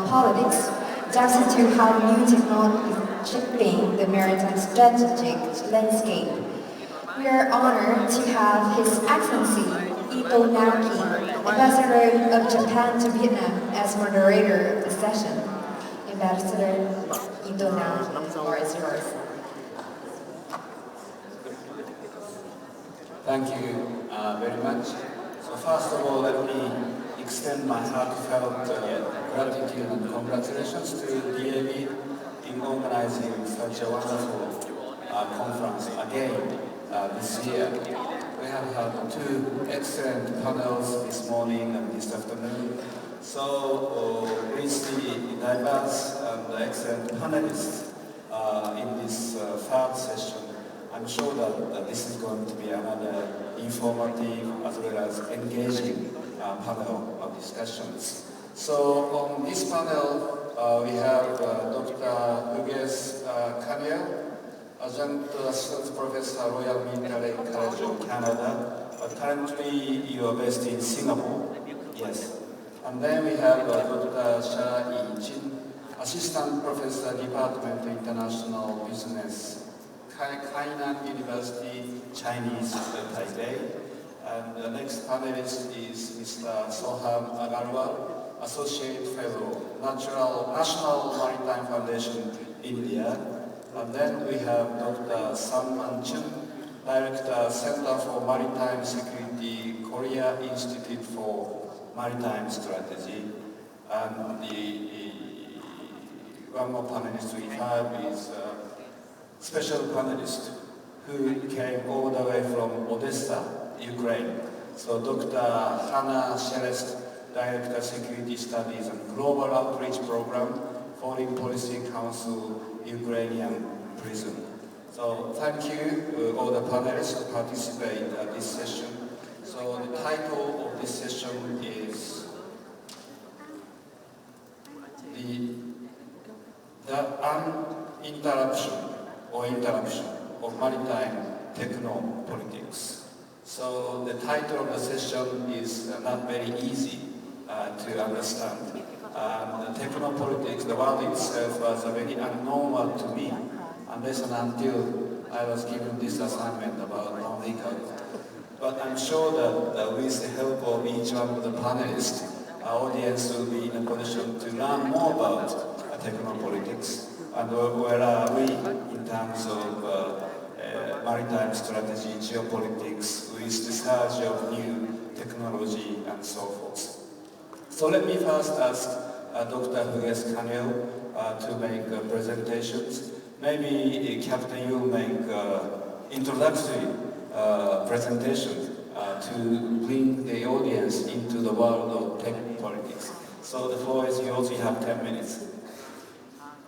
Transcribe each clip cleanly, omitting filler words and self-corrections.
politics dives into how new technology is shaping the maritime strategic landscape. We are honored to have His Excellency Ito Naoki, Ambassador of Japan to Vietnam, as moderator of the session. Ambassador Ito Naoki, the floor is yours. Thank you very much. So first of all, let me extend my heartfelt gratitude and congratulations to DAV in organizing such a wonderful conference again this year. We have had two excellent panels this morning and this afternoon. So with the diverse and excellent panelists in this third session, I'm sure that this is going to be another informative as well as engaging panel of discussions. So on this panel, we have Dr. Hugues Caniel, Adjunct Assistant Professor, Royal Military College of Canada, but currently you are based in Singapore. Yes. And then we have Dr. Sha Yi-Jin, Assistant Professor, Department of International Business, Hainan University, Chinese Taipei. And the next panelist is Mr. Soham Agarwal, Associate Fellow, National Maritime Foundation, India. And then we have Dr. Salman Chun, Director, Center for Maritime Security, Korea Institute for Maritime Strategy. And one more panelist we have is special panelist who came all the way from Odessa, Ukraine. So Dr. Hanna Shelest, Director Security Studies and Global Outreach Program, Foreign Policy Council, Ukrainian Prison. So thank you all the panelists who participate at this session. So the title of this session is the uninterruption of maritime techno-politics. So the title of the session is not very easy to understand. The techno-politics, the word itself was very abnormal to me, unless and until I was given this assignment about 1 week ago. But I'm sure that with the help of each one of the panelists, our audience will be in a position to learn more about techno-politics and where are we in terms of maritime strategy, geopolitics, with the surge of new technology and so forth. So let me first ask Dr. Hugues Caniel to make presentations. Maybe Captain, you make introductory presentation to bring the audience into the world of tech politics. So the floor is yours, you have 10 minutes.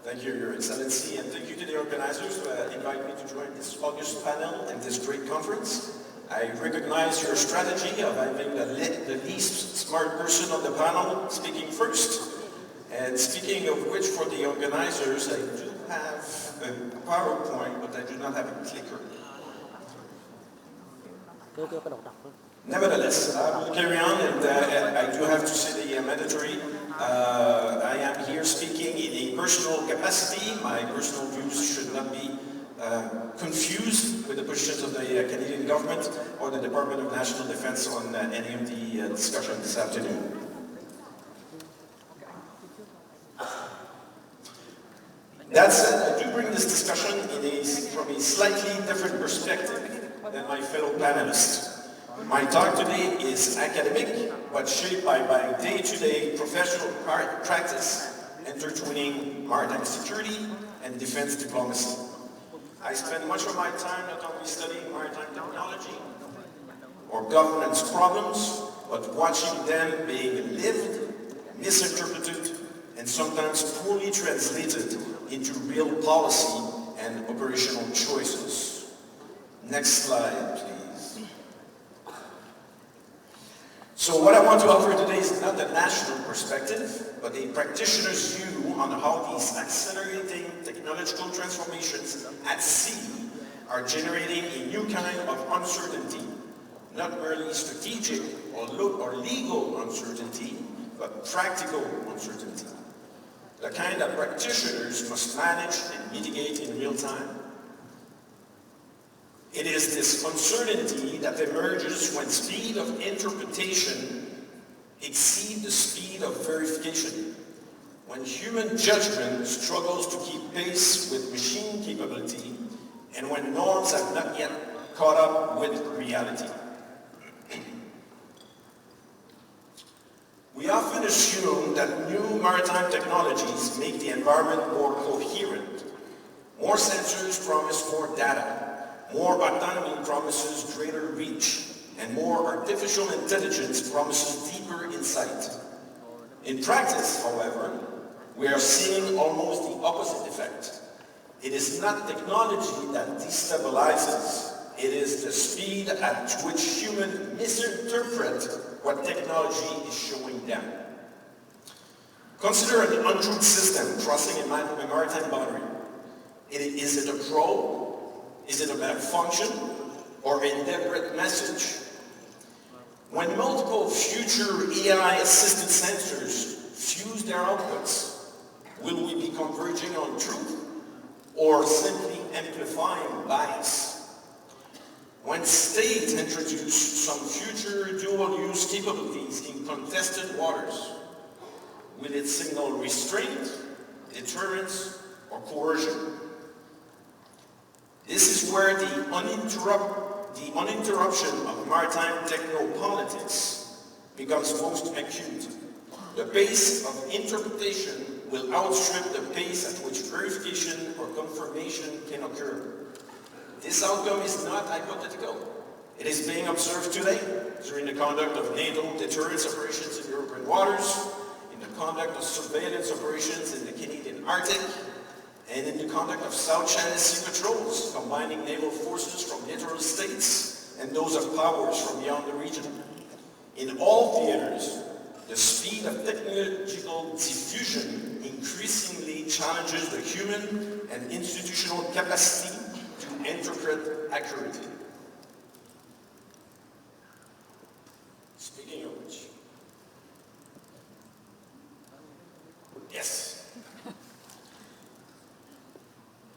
Thank you, Your Excellency, and thank you to the organizers who invited me to join this August panel and this great conference. I recognize your strategy of having the least smart person on the panel speaking first. And speaking of which, for the organizers, I do have a PowerPoint, but I do not have a clicker. Nevertheless, I will carry on, and I do have to say the mandatory. I am here speaking in a personal capacity. My personal views should not be confused with the positions of the Canadian government or the Department of National Defense on any of the discussion this afternoon. That said, I do bring this discussion from a slightly different perspective than my fellow panelists. My talk today is academic, but shaped by my day-to-day professional practice, intertwining maritime security and defense diplomacy. I spend much of my time not only studying maritime technology or governance problems, but watching them being lived, misinterpreted, and sometimes poorly translated into real policy and operational choices. Next slide, please. So what I want to offer today is not a national perspective, but a practitioner's view on how these accelerating technological transformations at sea are generating a new kind of uncertainty, not merely strategic or legal uncertainty, but practical uncertainty. the kind that practitioners must manage and mitigate in real time. It is this uncertainty that emerges when speed of interpretation exceeds the speed of verification, when human judgment struggles to keep pace with machine capability, and when norms have not yet caught up with reality. We often assume that new maritime technologies make the environment more coherent. More sensors promise more data, more autonomy promises greater reach, and more artificial intelligence promises deeper insight. In practice, however, we are seeing almost the opposite effect. It is not technology that destabilizes, it is the speed at which humans misinterpret what technology is showing them. Consider an untruth system crossing a maritime boundary. Is it a probe? Is it a malfunction? Or a deliberate message? When multiple future AI-assisted sensors fuse their outputs, will we be converging on truth or simply amplifying bias? When states introduce some future dual-use capabilities in contested waters, will it signal restraint, deterrence, or coercion? This is where the uninterruption of maritime technopolitics becomes most acute. The pace of interpretation will outstrip the pace at which verification or confirmation can occur. This outcome is not hypothetical. It is being observed today during the conduct of NATO deterrence operations in European waters, in the conduct of surveillance operations in the Canadian Arctic, and in the conduct of South China Sea patrols, combining naval forces from littoral states and those of powers from beyond the region. In all theaters, the speed of technological diffusion increasingly challenges the human and institutional capacity to interpret accurately. Speaking of which, yes.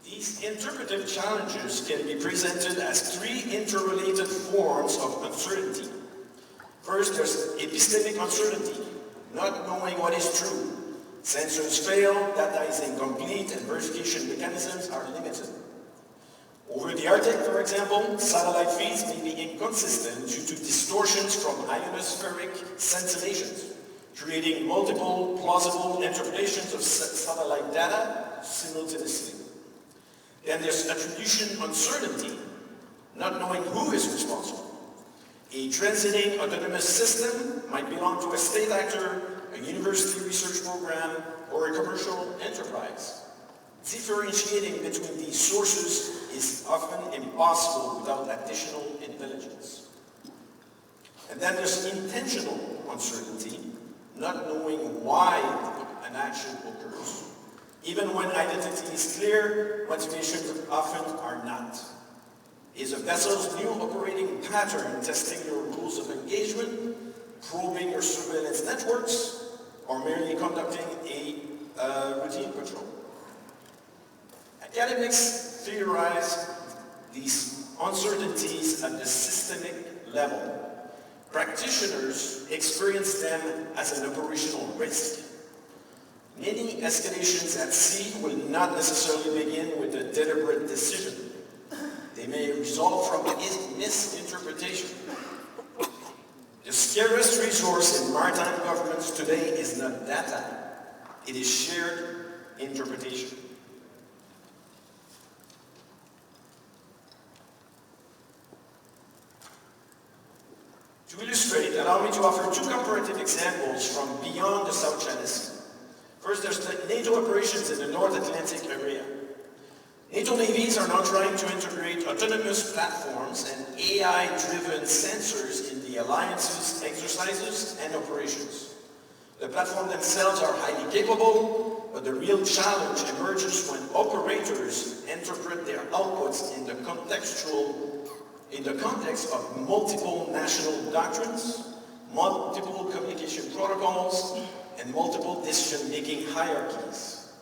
These interpretive challenges can be presented as three interrelated forms of uncertainty. First, there's epistemic uncertainty, not knowing what is true. Sensors fail, data is incomplete, and verification mechanisms are limited. Over the Arctic, for example, satellite feeds may be inconsistent due to distortions from ionospheric scintillations, creating multiple plausible interpretations of satellite data simultaneously. Then there's attribution uncertainty, not knowing who is responsible. A transiting autonomous system might belong to a state actor, a university research program, or a commercial enterprise. Differentiating between these sources is often impossible without additional intelligence. And then there's intentional uncertainty, not knowing why an action occurs. Even when identity is clear, motivations often are not. Is a vessel's new operating pattern testing your rules of engagement, probing your surveillance networks, or merely conducting a routine patrol? Academics theorize these uncertainties at the systemic level. Practitioners experience them as an operational risk. Many escalations at sea will not necessarily begin with a deliberate decision. They may result from misinterpretation. The scarcest resource in maritime governments today is not data, it is shared interpretation. To illustrate, allow me to offer two comparative examples from beyond the South China Sea. First, there's the NATO operations in the North Atlantic area. NATO navies are now trying to integrate autonomous platforms and AI-driven sensors in the alliance's exercises and operations. The platforms themselves are highly capable, but the real challenge emerges when operators interpret their outputs in the context of multiple national doctrines, multiple communication protocols, and multiple decision-making hierarchies.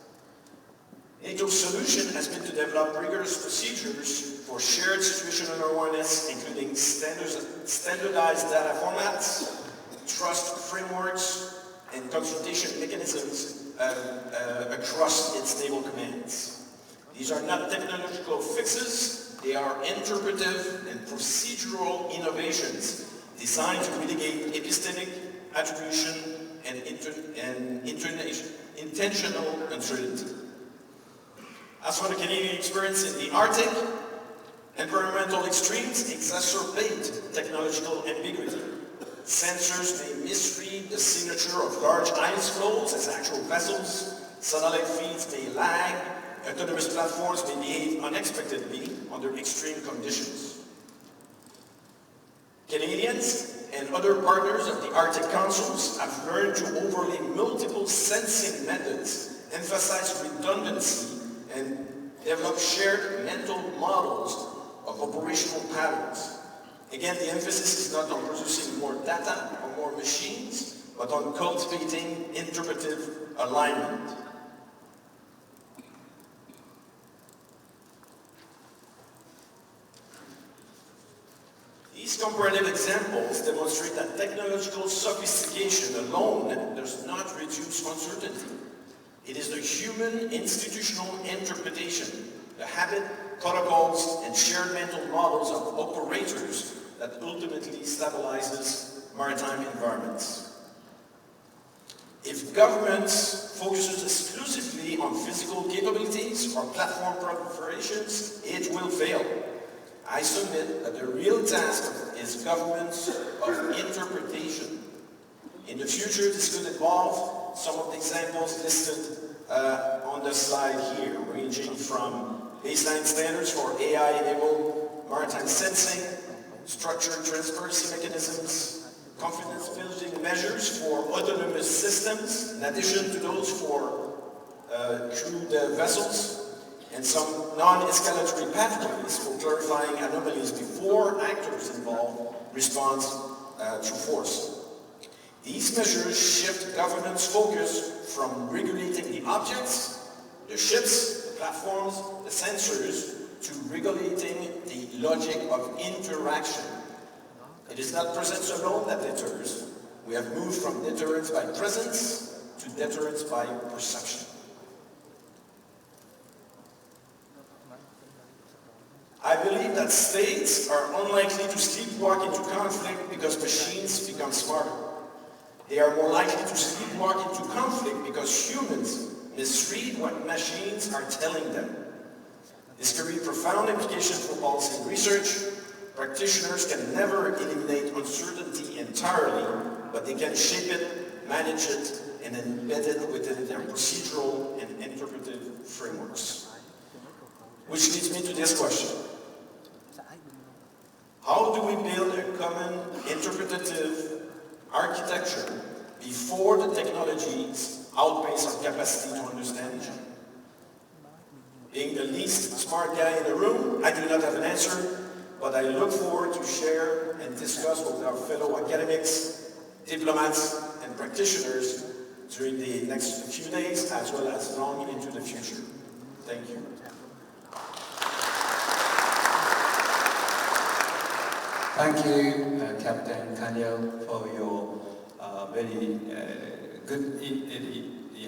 NATO's solution has been to develop rigorous procedures for shared situational awareness, including standardized data formats, trust frameworks, and consultation mechanisms across its naval commands. These are not technological fixes, they are interpretive and procedural innovations designed to mitigate epistemic attribution and intentional uncertainty. As for the Canadian experience in the Arctic, environmental extremes exacerbate technological ambiguity. Sensors may misread the signature of large ice flows as actual vessels, satellite feeds may lag, autonomous platforms may behave unexpectedly under extreme conditions. Canadians and other partners of the Arctic Councils have learned to overlay multiple sensing methods, emphasize redundancy, and develop shared mental models of operational patterns. Again, the emphasis is not on producing more data or more machines, but on cultivating interpretive alignment. These comparative examples demonstrate that technological sophistication alone does not reduce uncertainty. It is the human institutional interpretation, the habit, protocols, and shared mental models of operators that ultimately stabilizes maritime environments. If governments focuses exclusively on physical capabilities or platform proliferations, it will fail. I submit that the real task is governments of interpretation. In the future, this could involve some of the examples listed on the slide here, ranging from baseline standards for AI-enabled maritime sensing, structured transparency mechanisms, confidence-building measures for autonomous systems, in addition to those for crewed vessels, and some non-escalatory pathways for clarifying anomalies before actors involved respond through force. These measures shift governance focus from regulating the objects, the ships, the platforms, the sensors, to regulating the logic of interaction. It is not presence alone that deters. We have moved from deterrence by presence to deterrence by perception. I believe that states are unlikely to sleepwalk into conflict because machines become smarter. They are more likely to sleepwalk into conflict because humans misread what machines are telling them. This carries profound implications for policy and research. Practitioners can never eliminate uncertainty entirely, but they can shape it, manage it, and embed it within their procedural and interpretive frameworks. Which leads me to this question. How do we build a common interpretative architecture before the technologies outpace our capacity to understand? Being the least smart guy in the room, I do not have an answer, but I look forward to share and discuss with our fellow academics, diplomats, and practitioners during the next few days, as well as long into the future. Thank you. Thank you, Captain Kanyao, for your very good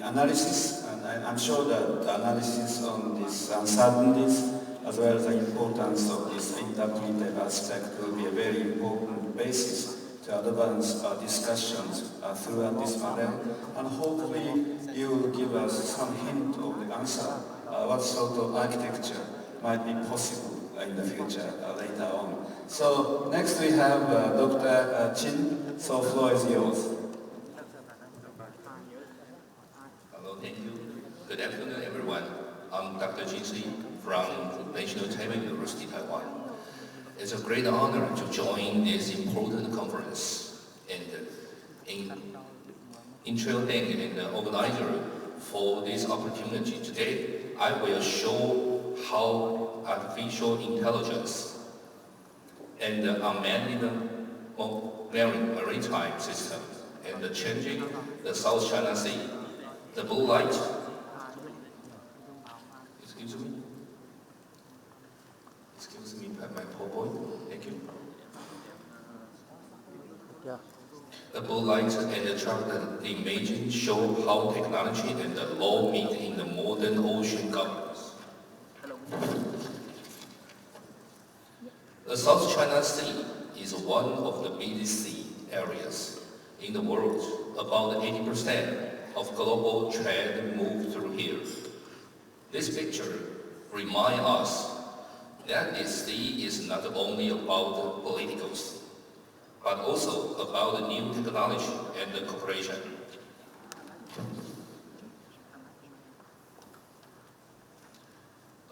analysis, and I'm sure that the analysis on these uncertainties, as well as the importance of this interpretive aspect, will be a very important basis to advance our discussions throughout this panel, and hopefully you will give us some hint of the answer, what sort of architecture might be possible in the future later on. So next we have Dr. Chin, so floor is yours. Hello, thank you. Good afternoon, everyone. I'm Dr. Jin Shi from National Taiwan University, Taiwan. It's a great honor to join this important conference and in trailhead and the organizer for this opportunity. Today, I will show how artificial intelligence and the unmanned maritime system and the changing the South China Sea. The blue light, excuse me, my PowerPoint, thank you. Yeah. The blue light and the chart imaging show how technology and the law meet in the modern ocean governance. The South China Sea is one of the busiest sea areas in the world. About 80% of global trade moves through here. This picture reminds us that the sea is not only about the politicals, but also about the new technology and the cooperation.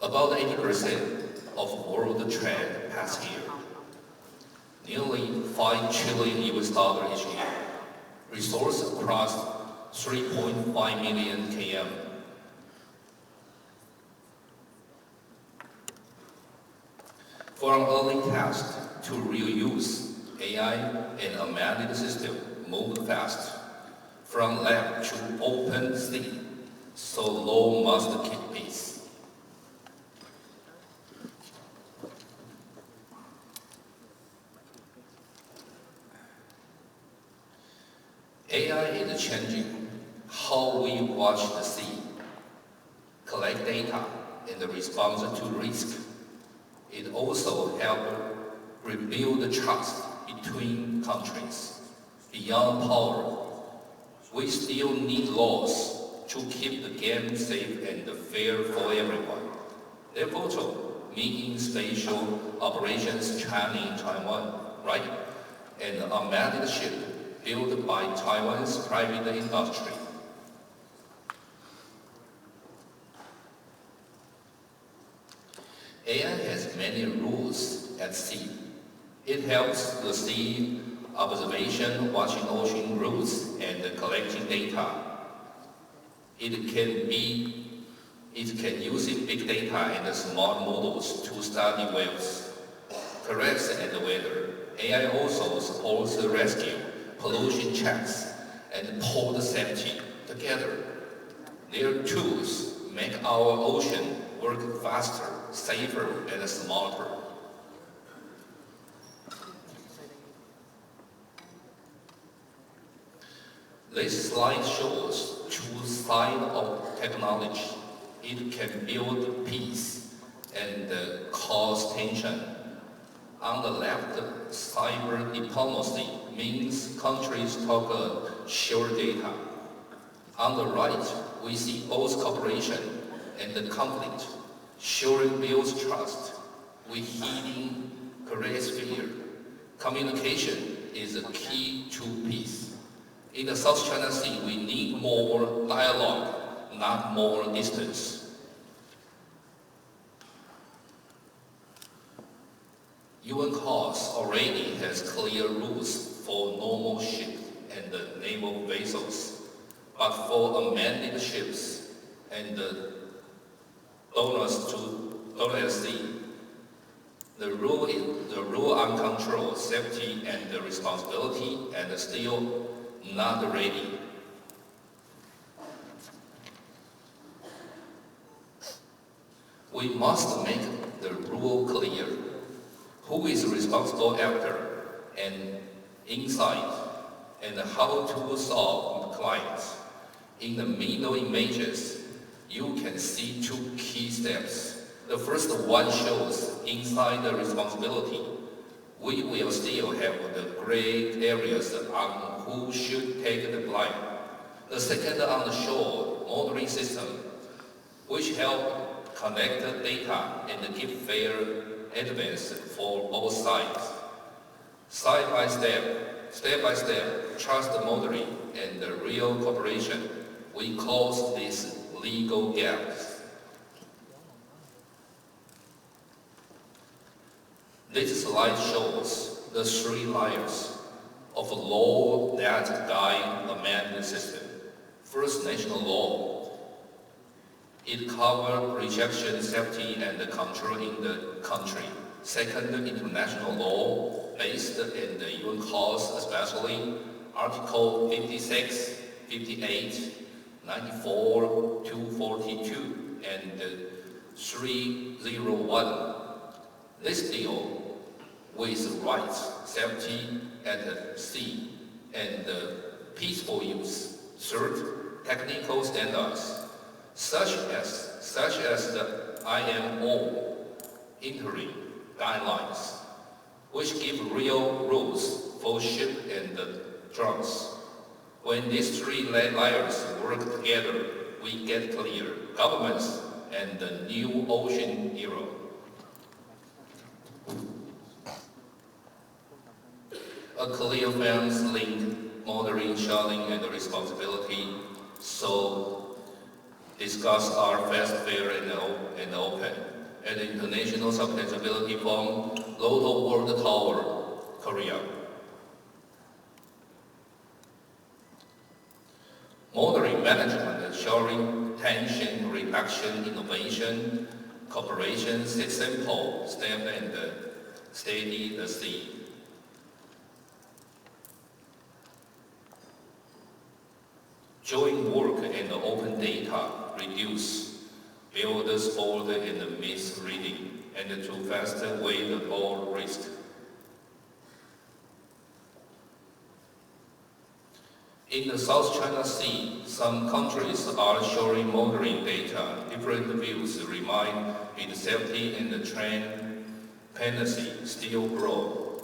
About 80% of world trade pass here. Nearly $5 trillion each year. Resource across 3.5 million km. From early test to real use, AI and unmanned system move fast. From lab to open sea, so law must keep pace. AI is changing how we watch the sea, collect data, and respond to risk. It also helps rebuild the trust between countries. Beyond power, we still need laws to keep the game safe and fair for everyone. Their photo, me in spatial operations training in Taiwan, right? And unmanned ship built by Taiwan's private industry. AI has many rules at sea. It helps the sea observation, watching ocean routes, and collecting data. It can use big data and smart models to study waves, currents, and weather. AI also supports rescue, pollution checks, and port safety together. Their tools make our ocean work faster, safer, and smarter. This slide shows two sides of technology. It can build peace and cause tension. On the left, cyber diplomacy means countries talk share data. On the right, we see both cooperation and the conflict. Sharing builds trust. We heeding creates fear. Communication is a key to peace. In the South China Sea, we need more dialogue, not more distance. UNCLOS already has clear rules for normal ships and naval vessels, but for unmanned ships and donors at sea, the rule on control, safety, and responsibility, and still not ready. We must make the rule clear. Who is responsible after and inside, and how to solve clients. In the middle images, you can see two key steps. The first one shows inside the responsibility. We will still have the gray areas on who should take the blame. The second on the shore monitoring system, which help connect the data and give fair advice for both sides. Step by step, trust monitoring and real cooperation. We close these legal gaps. This slide shows the three layers of law that guide the management system. First, national law. It covers rejection, safety, and control in the country. Second, international law, based in the UNCLOS, especially Article 56, 58, 94, 242, and 301. This deal with rights, safety at sea, and peaceful use. Third, technical standards, such as the IMO interim guidelines, which give real rules for ship and drums. When these three layers work together, we get clear governments and the new ocean era. A clear fence link monitoring, sharing, and responsibility. So discuss our fast, fair, and open. At the International Sustainability Forum, Local World Tower, Korea. Monitoring management, sharing, tension reduction, innovation, cooperation, simple, step, and steady the sea. Joint work and open data reduce, build sport and misreading, and to faster weigh the all risk. In the South China Sea, some countries are sharing monitoring data. Different views remind its safety and the transparency still grow.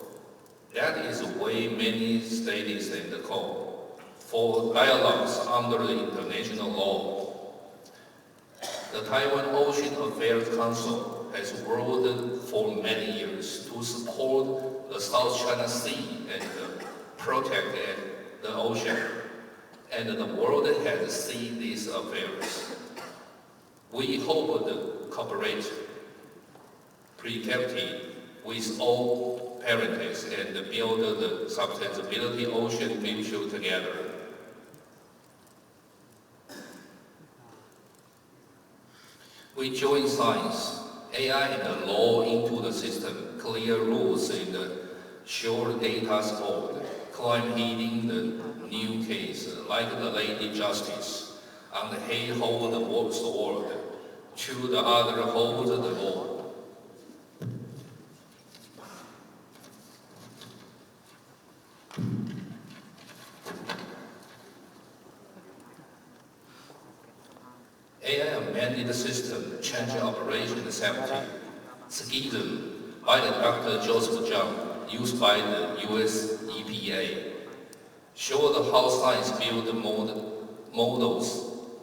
That is why many states and call for dialogues under the international law. The Taiwan Ocean Affairs Council has worked for many years to support the South China Sea and protect the ocean, and the world has seen these affairs. We hope to cooperate preemptively with all parties and build the sustainability ocean future together. We join science, AI, and the law into the system, clear rules and sure data support, climate healing the new case, like the Lady Justice, and he hold the sword, to the other hold the law. AI amended the system, change operation safety. Schism by the Dr. Joseph John, used by the US EPA, showed how science build models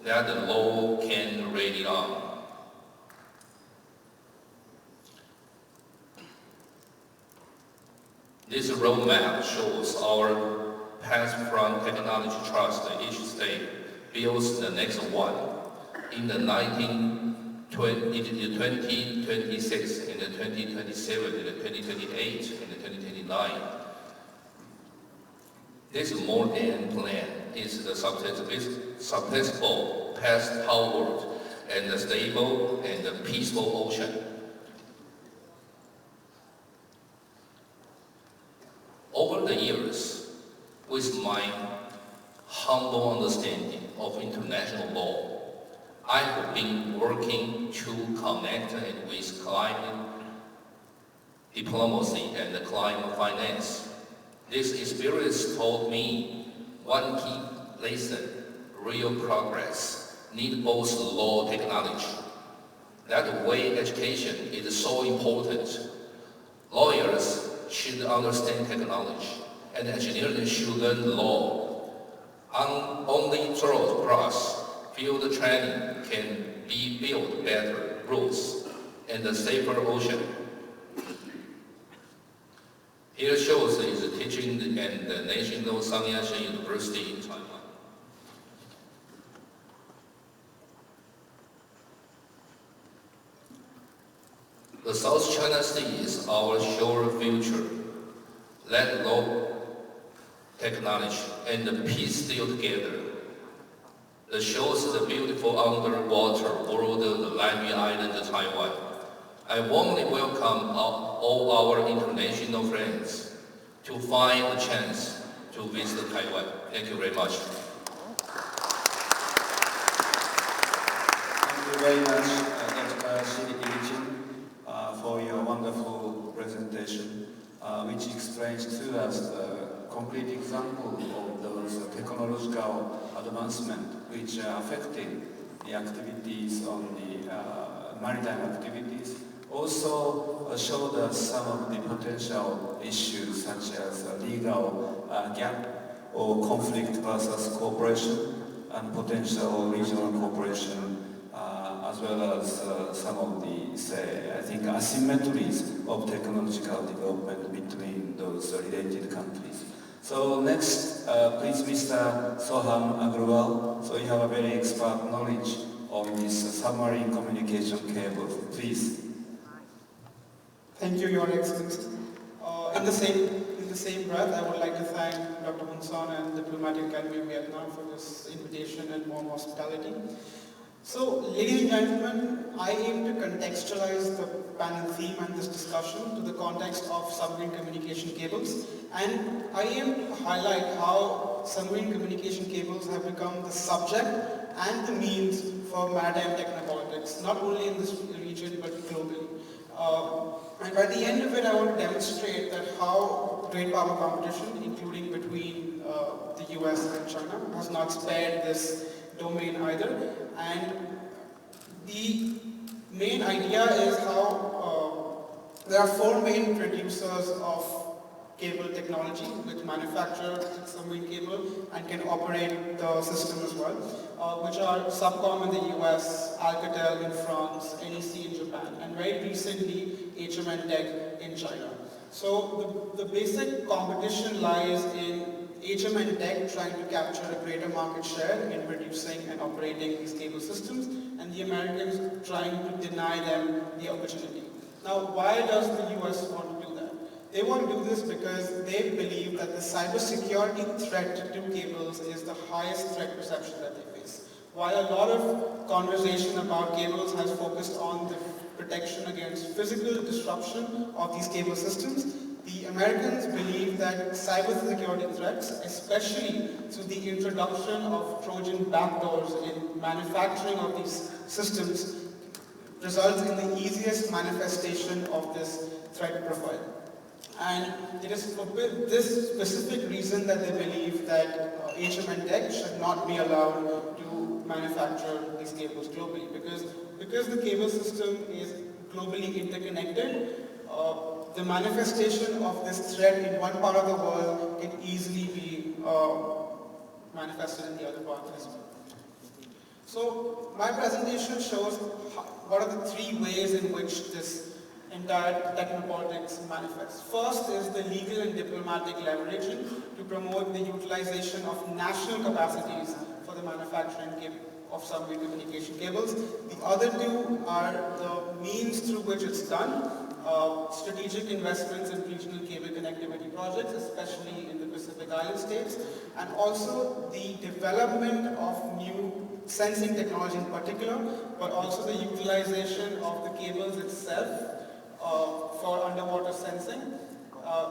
that the law can rely on. This roadmap shows our path from technology trust each state builds the next one. In the 2026, in the 2027, in the 2028, in the 2029. This more than plan is the successful path toward and a stable and a peaceful ocean. Over the years, with my humble understanding of international law, I have been working to connect it with climate diplomacy and climate finance. This experience taught me one key lesson: real progress needs both law and technology. That way education is so important. Lawyers should understand technology, and engineers should learn law. Only through cross field training can be built better roads and a safer ocean. Here shows is teaching at the National Sanyashan University in Taiwan. The South China Sea is our sure future. Let law, technology, and peace stay together. It shows the beautiful underwater world of the Lanyi Island, Taiwan. I warmly welcome all our international friends to find a chance to visit Taiwan. Thank you very much. announcement which affected the activities on the maritime activities also showed us some of the potential issues such as legal gap or conflict versus cooperation and potential regional cooperation, as well as some of the, say, I think asymmetries of technological development between those related countries. So next, please Mr. Soham Agrawal. So you have a very expert knowledge on this submarine communication cable. Please. Thank you, Your Excellency. In the same breath, I would like to thank Dr. Hunson and Diplomatic Academy of Vietnam for this invitation and warm hospitality. So, ladies and gentlemen, I aim to contextualize the panel theme and this discussion to the context of submarine communication cables, and I aim to highlight how submarine communication cables have become the subject and the means for maritime technopolitics, not only in this region but globally. And by the end of it, I want to demonstrate that how great power competition, including between the US and China, has not spared this domain either. And the main idea is how there are four main producers of cable technology which manufacture submarine cable and can operate the system as well, which are Subcom in the US, Alcatel in France, NEC in Japan, and very recently HM Tech in China. So the basic competition lies in HM Tech trying to capture a greater market share in producing and operating these cable systems, and the Americans trying to deny them the opportunity. Now, why does the US want to do that? They want to do this because they believe that the cybersecurity threat to cables is the highest threat perception that they face. While a lot of conversation about cables has focused on the protection against physical disruption of these cable systems, the Americans believe that cybersecurity threats, especially through the introduction of Trojan backdoors in manufacturing of these systems, results in the easiest manifestation of this threat profile. And it is for this specific reason that they believe that HM Tech should not be allowed to manufacture these cables globally, because the cable system is globally interconnected. The manifestation of this threat in one part of the world can easily be manifested in the other part as well. So my presentation shows what are the three ways in which this entire technopolitics manifests. First is the legal and diplomatic leveraging to promote the utilization of national capacities for the manufacturing of submarine communication cables. The other two are the means through which it's done. Strategic investments in regional cable connectivity projects, especially in the Pacific Island states, and also the development of new sensing technology in particular, but also the utilization of the cables itself for underwater sensing,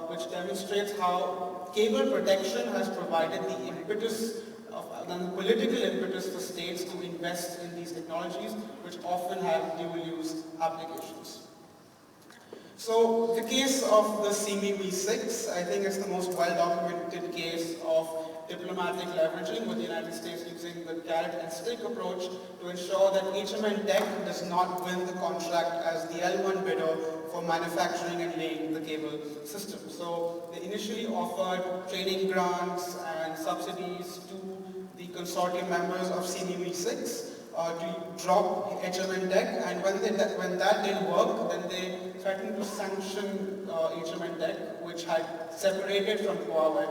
which demonstrates how cable protection has provided the impetus the political impetus for states to invest in these technologies, which often have dual-use applications. So the case of the CME-V6, I think is the most well-documented case of diplomatic leveraging, with the United States using the carrot and stick approach to ensure that HM Tech does not win the contract as the L1 bidder for manufacturing and laying the cable system. So they initially offered training grants and subsidies to the consortium members of CME-V6 to drop HM Tech, and when that didn't work, then they threatened to sanction HM Tech, which had separated from Huawei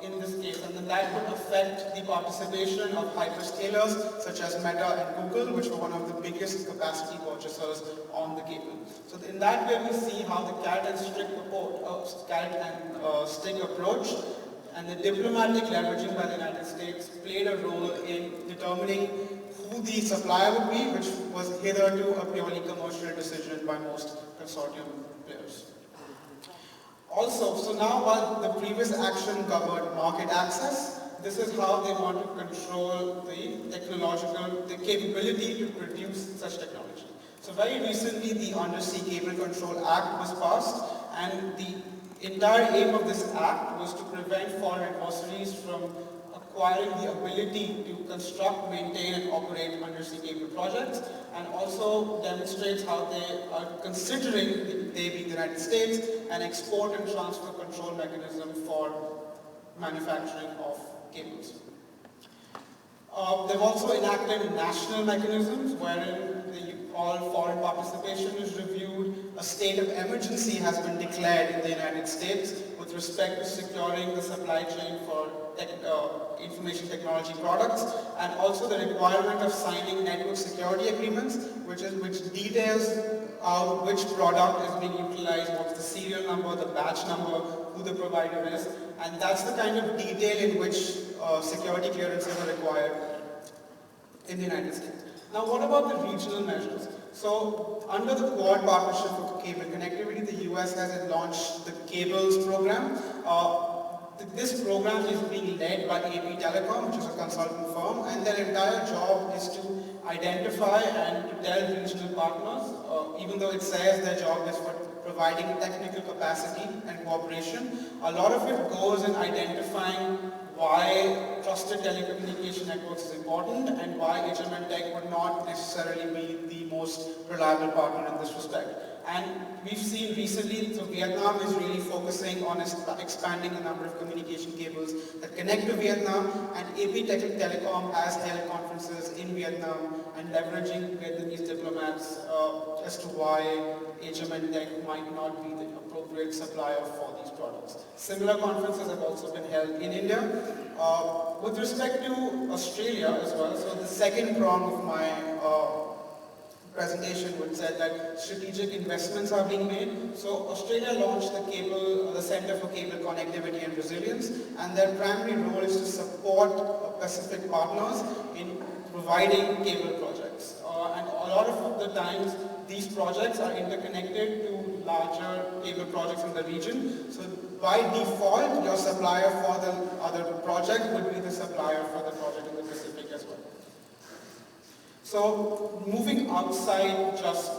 in this case, and then that would affect the participation of hyperscalers such as Meta and Google, which were one of the biggest capacity purchasers on the cable. So in that way, we see how the carrot and stick approach and the diplomatic leveraging by the United States played a role in determining who the supplier would be, which was hitherto a purely commercial decision by most consortium players. Also, so now while the previous action covered market access, this is how they want to control the capability to produce such technology. So very recently, the Undersea Cable Control Act was passed, and the entire aim of this act was to prevent foreign adversaries from acquiring the ability to construct, maintain, and operate undersea cable projects, and also demonstrates how they are considering, they being the United States, an export and transfer control mechanism for manufacturing of cables. They've also enacted national mechanisms wherein all foreign participation is reviewed. A state of emergency has been declared in the United States with respect to securing the supply chain for information technology products, and also the requirement of signing network security agreements, which details out which product is being utilized, what's the serial number, the batch number, who the provider is, and that's the kind of detail in which security clearances are required in the United States. Now, what about the regional measures? So, under the Quad Partnership for Cable Connectivity, the US has launched the Cables program. This program is being led by AP Telecom, which is a consultant firm, and their entire job is to identify and to tell regional partners, even though it says their job is for providing technical capacity and cooperation, a lot of it goes in identifying why trusted telecommunication networks is important and why HMN Tech would not necessarily be the most reliable partner in this respect. And we've seen recently, so Vietnam is really focusing on expanding the number of communication cables that connect to Vietnam, and AP Telecom has held conferences in Vietnam and leveraging Vietnamese diplomats as to why HMN Tech might not be the appropriate supplier for these products. Similar conferences have also been held in India. With respect to Australia as well, so the second prong of my presentation would say that strategic investments are being made. So Australia launched the Centre for Cable Connectivity and Resilience, and their primary role is to support Pacific partners in providing cable projects. And a lot of the times, these projects are interconnected to larger cable projects in the region. So by default, your supplier for the other project would be the supplier for the project in the Pacific as well. So moving outside just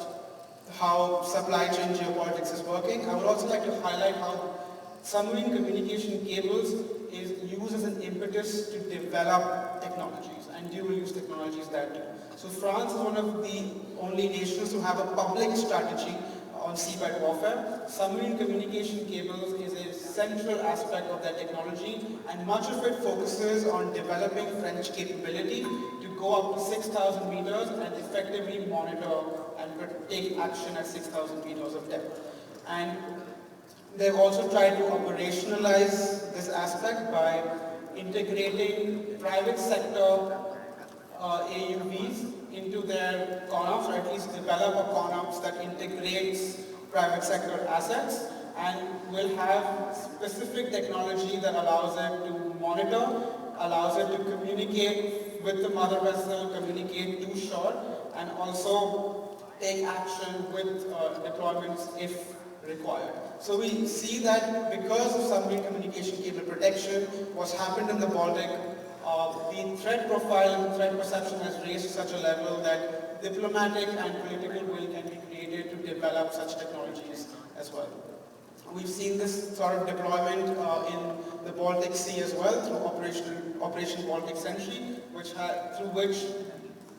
how supply chain geopolitics is working, I would also like to highlight how submarine communication cables is used as an impetus to develop technologies and dual-use technologies that do. So France is one of the only nations to have a public strategy on seabed warfare. Submarine communication cables is a central aspect of that technology, and much of it focuses on developing French capability to go up to 6,000 meters and effectively monitor and take action at 6,000 meters of depth. And they've also tried to operationalize this aspect by integrating private sector AUVs into their CONOPS, or at least develop a CONOPS that integrates private sector assets and will have specific technology that allows it to monitor, allows it to communicate with the mother vessel, communicate to shore, and also take action with deployments if required. So we see that because of submarine communication cable protection, what's happened in the Baltic, the threat profile and threat perception has raised to such a level that diplomatic and political will can be created to develop such technologies as well. We've seen this sort of deployment in the Baltic Sea as well through Operation Baltic Sentry, through which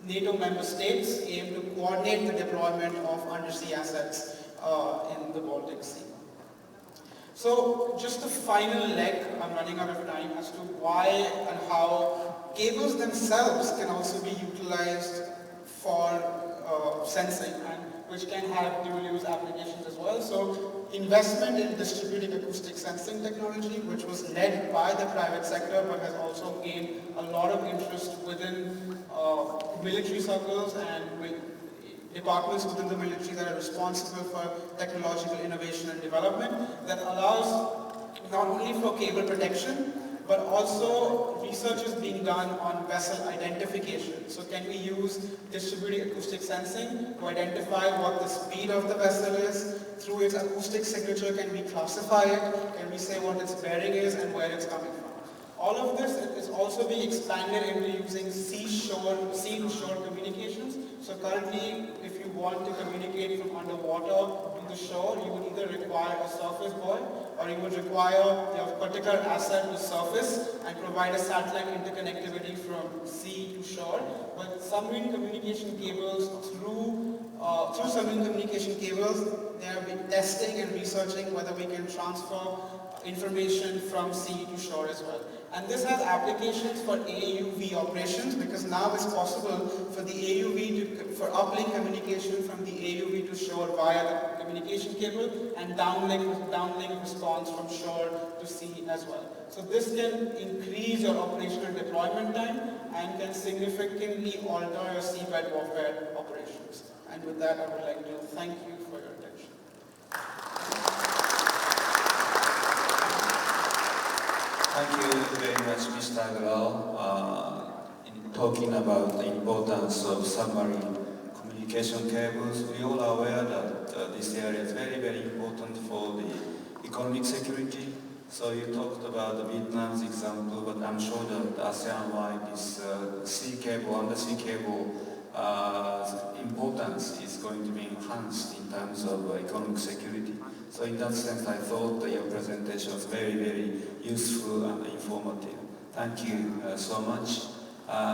NATO member states aim to coordinate the deployment of undersea assets in the Baltic Sea. So just the final leg, I'm running out of time, as to why and how cables themselves can also be utilized for sensing, and which can have dual-use applications as well. So investment in distributed acoustic sensing technology, which was led by the private sector but has also gained a lot of interest within military circles and with departments within the military that are responsible for technological innovation and development, that allows not only for cable protection, but also research is being done on vessel identification. So can we use distributed acoustic sensing to identify what the speed of the vessel is? Through its acoustic signature, can we classify it? Can we say what its bearing is and where it's coming from? All of this is also being expanded into using sea-to-shore communications. So currently, if you want to communicate from underwater to the shore, you would either require a surface buoy or you would require your particular asset to surface and provide a satellite interconnectivity from sea to shore. But submarine communication cables, through submarine communication cables, they have been testing and researching whether we can transfer information from sea to shore as well. And this has applications for AUV operations, because now it's possible for the AUV for uplink communication from the AUV to shore via the communication cable, and downlink response from shore to sea as well. So this can increase your operational deployment time and can significantly alter your seabed warfare operations. And with that, I would like to thank you for your attention. Thank you very much, Mr. Agrawal. In talking about the importance of submarine communication cables, we all are aware that this area is very, very important for the economic security. So you talked about the Vietnam's example, but I'm sure that ASEAN-wide this sea cable, undersea cable importance is going to be enhanced in terms of economic security. So in that sense, I thought that your presentation was very, very useful and informative. Thank you so much.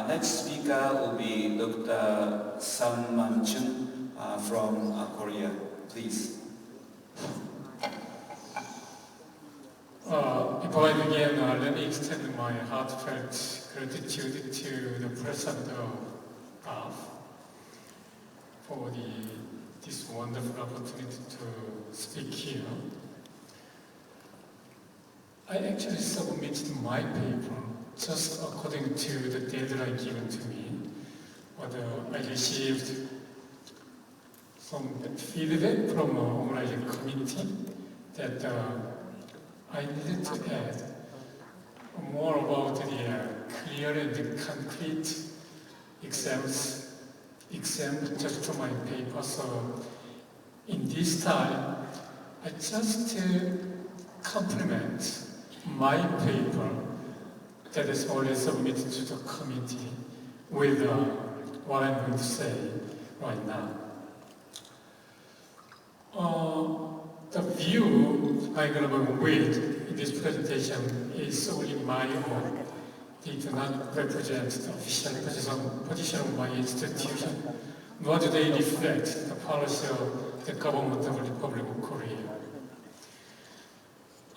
Next speaker will be Dr. Sam Man-chun from Korea. Please. Before I begin, let me extend my heartfelt gratitude to the President of DAV for this wonderful opportunity to speak here. I actually submitted my paper just according to the deadline given to me, but I received some feedback from an organizing committee that I needed to add more about the clear and concrete exams just to my paper. So in this time, I just complement my paper that is already submitted to the committee with what I'm going to say right now. The view I'm going to with in this presentation is only my own. They do not represent the official position of my institution, nor do they reflect the policy of the government of the Republic of Korea.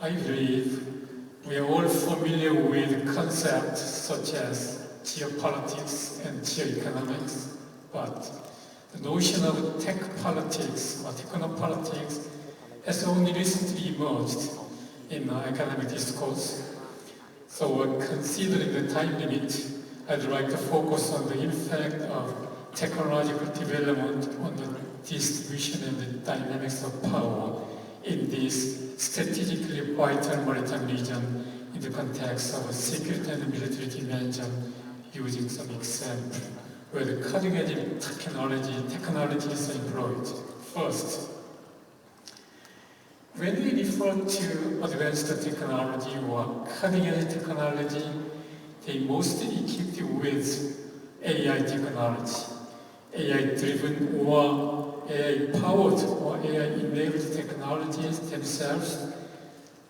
I believe we are all familiar with concepts such as geopolitics and geoeconomics, but the notion of tech politics or technopolitics has only recently emerged in academic discourse. So considering the time limit, I'd like to focus on the impact of technological development on the distribution and the dynamics of power in this strategically vital maritime region in the context of a security and military dimension, using some example where the cutting-edge technologies are employed. First, when we refer to advanced technology or cutting-edge technology, they mostly equipped with AI technology. AI-driven or AI-powered or AI-enabled technologies themselves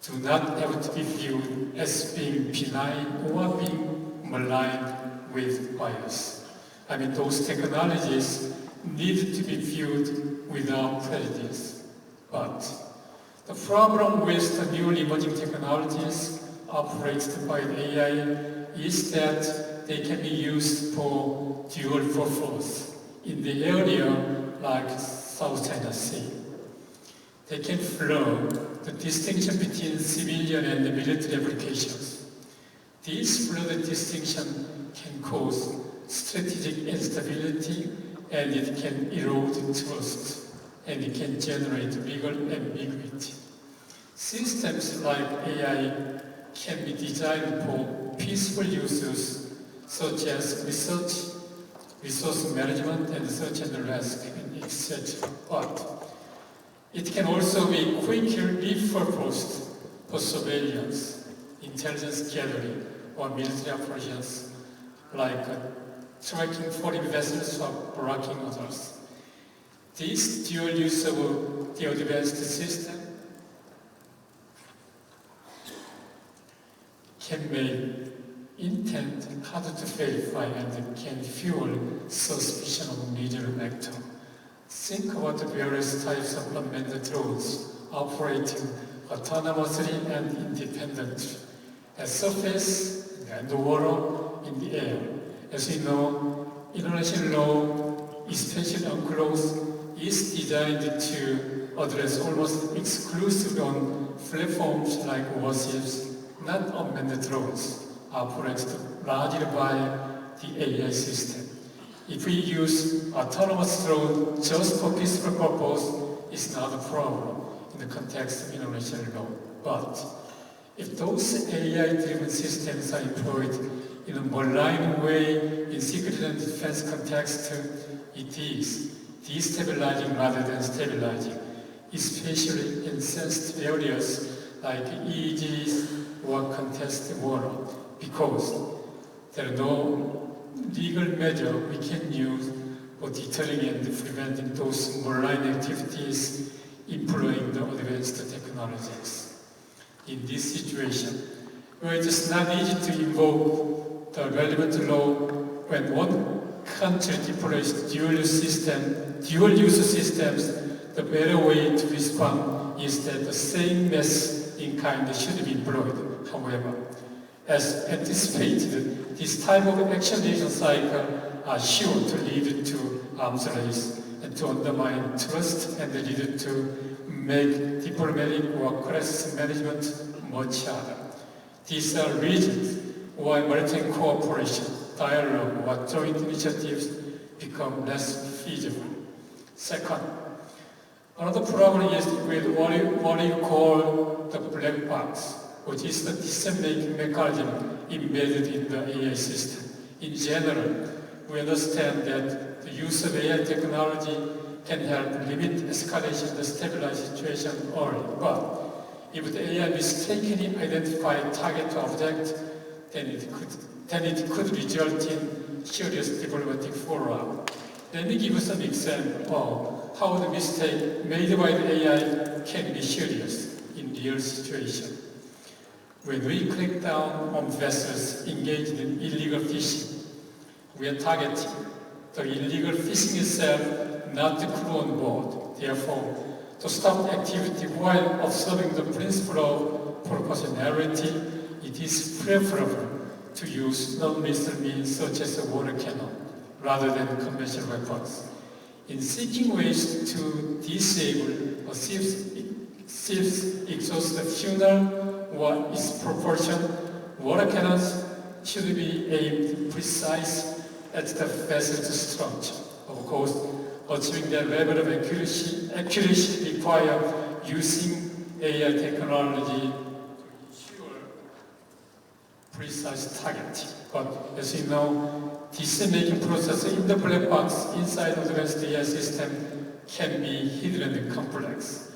do not have to be viewed as being benign or being maligned with bias. I mean, those technologies need to be viewed without prejudice. But the problem with the newly emerging technologies operated by AI is that they can be used for dual purpose in the area like South China Sea. They can blur the distinction between civilian and military applications. This blurred distinction can cause strategic instability, and it can erode trust, and it can generate legal ambiguity. Systems like AI can be designed for peaceful uses, such as research, resource management, and search and rescue, etc. But it can also be quickly repurposed for surveillance, intelligence gathering, or military operations, like tracking foreign vessels or blocking others. This dual use of the advanced system can make intent hard to verify and can fuel suspicion of neutral actor. Think about the various types of unmanned drones operating autonomously and independently at surface, in the water, in the air. As you know, international law, especially UNCLOS, is designed to address almost exclusively on platforms like warships, not unmanned drones, operated largely by the AI system. If we use autonomous drone just for peaceful purpose, it's not a problem in the context of international law. But if those AI-driven systems are employed in a malign way in security and defense context, it is destabilizing rather than stabilizing, especially in sensitive areas like EEGs or contested water, because there are no legal measure we can use for deterring and preventing those malign activities employing the advanced technologies. In this situation, where it is not easy to invoke the relevant law when one country deploys dual-use systems, the better way to respond is that the same mess in kind should be employed. However, as anticipated, this type of action-action cycle are sure to lead to arms race and to undermine trust and lead to make diplomatic or crisis management much harder. These are reasons why maritime cooperation, dialogue, or joint initiatives become less feasible. Second, another problem is with what you call the black box, which is the decision-making mechanism embedded in the AI system. In general, we understand that the use of AI technology can help limit escalation and stabilize situation early. But if the AI mistakenly identifies target to object, then it could result in serious diplomatic follow-up. Let me give you some example of how the mistake made by the AI can be serious in real situation. When we crack down on vessels engaged in illegal fishing, we are targeting the illegal fishing itself, not the crew on board. Therefore, to stop activity while observing the principle of proportionality, it is preferable to use non-lethal means such as a water cannon rather than conventional weapons. In seeking ways to disable a ship's exhaust funnel or its propulsion, water cannons should be aimed precise at the vessel's structure. Of course, achieving that level of accuracy requires using AI technology to ensure precise targeting. But as you know, decision-making process in the black box inside the advanced AI system can be hidden and complex.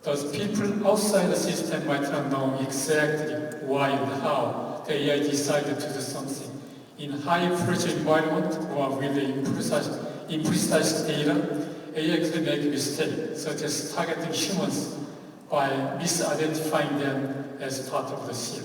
Thus, people outside the system might not know exactly why and how the AI decided to do something. In high-pressure environment or with imprecise data, AI could make mistakes, such as targeting humans by misidentifying them as part of the ship.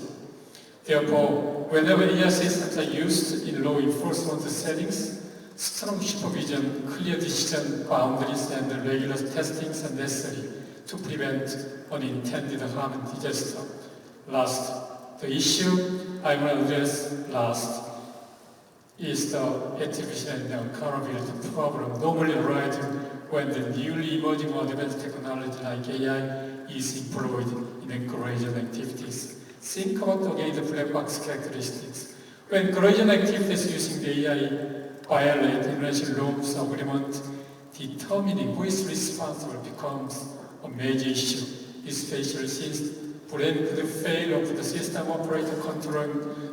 Therefore, whenever AI systems are used in law enforcement settings, strong supervision, clear decision boundaries, and regular testing are necessary to prevent unintended harm and disaster. Last, the issue I want to address last is the artificial and accountability problem normally arises when the newly emerging advanced technology like AI is employed in coercion activities. Think about again the black box characteristics. When coercion activities using the AI violate international norms agreement, determining who is responsible becomes a major issue, especially since blame could fail of the system operator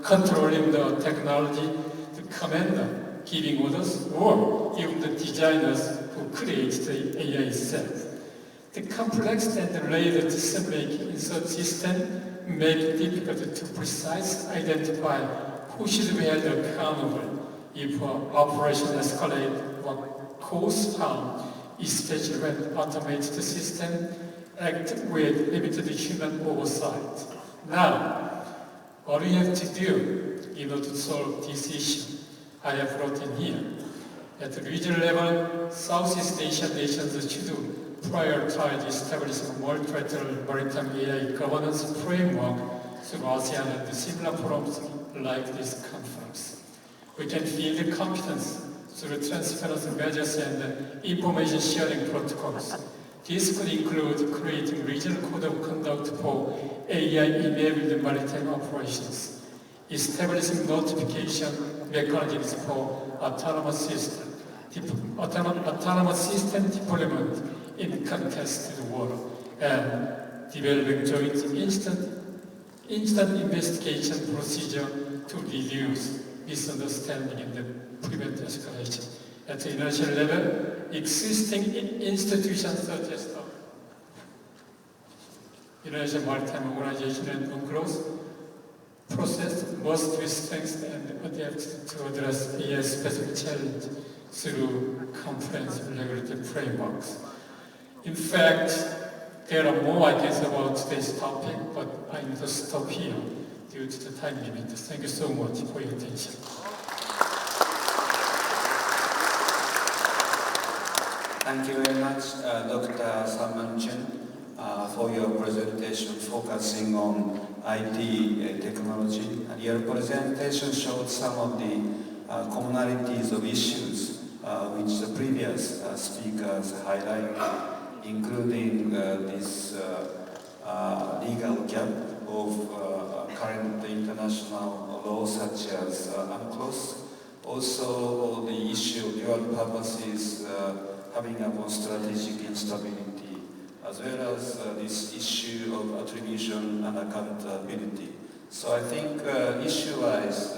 controlling the technology, the commander giving orders, or even the designers who create the AI itself. The complexity and the layered decision-making in such system make it difficult to precisely identify who should be held accountable if operation escalate or cause harm, especially when automated system act with limited human oversight. Now, What we have to do in order to solve this issue, I have brought in here. At the regional level, Southeast Asian nations should prioritize establishing multilateral maritime AI governance framework through ASEAN and similar forums like this conference. We can build competence through transparency measures and information sharing protocols. This could include creating regional code of conduct for AI-enabled maritime operations, establishing notification mechanisms for autonomous system deployment in contested water, and developing joint instant investigation procedure to reduce misunderstanding and prevent escalation. At the international level, existing institutions such as the International Maritime Organization and UNCLOS process must be strengthened and adapted to address AI-specific challenges through comprehensive regulatory frameworks. In fact, there are more ideas about today's topic, but I need to stop here due to the time limit. Thank you so much for your attention. Thank you very much, Dr. Salman Chen, for your presentation focusing on IT technology. And your presentation showed some of the commonalities of issues which the previous speakers highlighted, including this legal gap of current international laws such as UNCLOS. Also, the issue of dual purposes having upon strategic instability, as well as this issue of attribution and accountability. So I think issue-wise,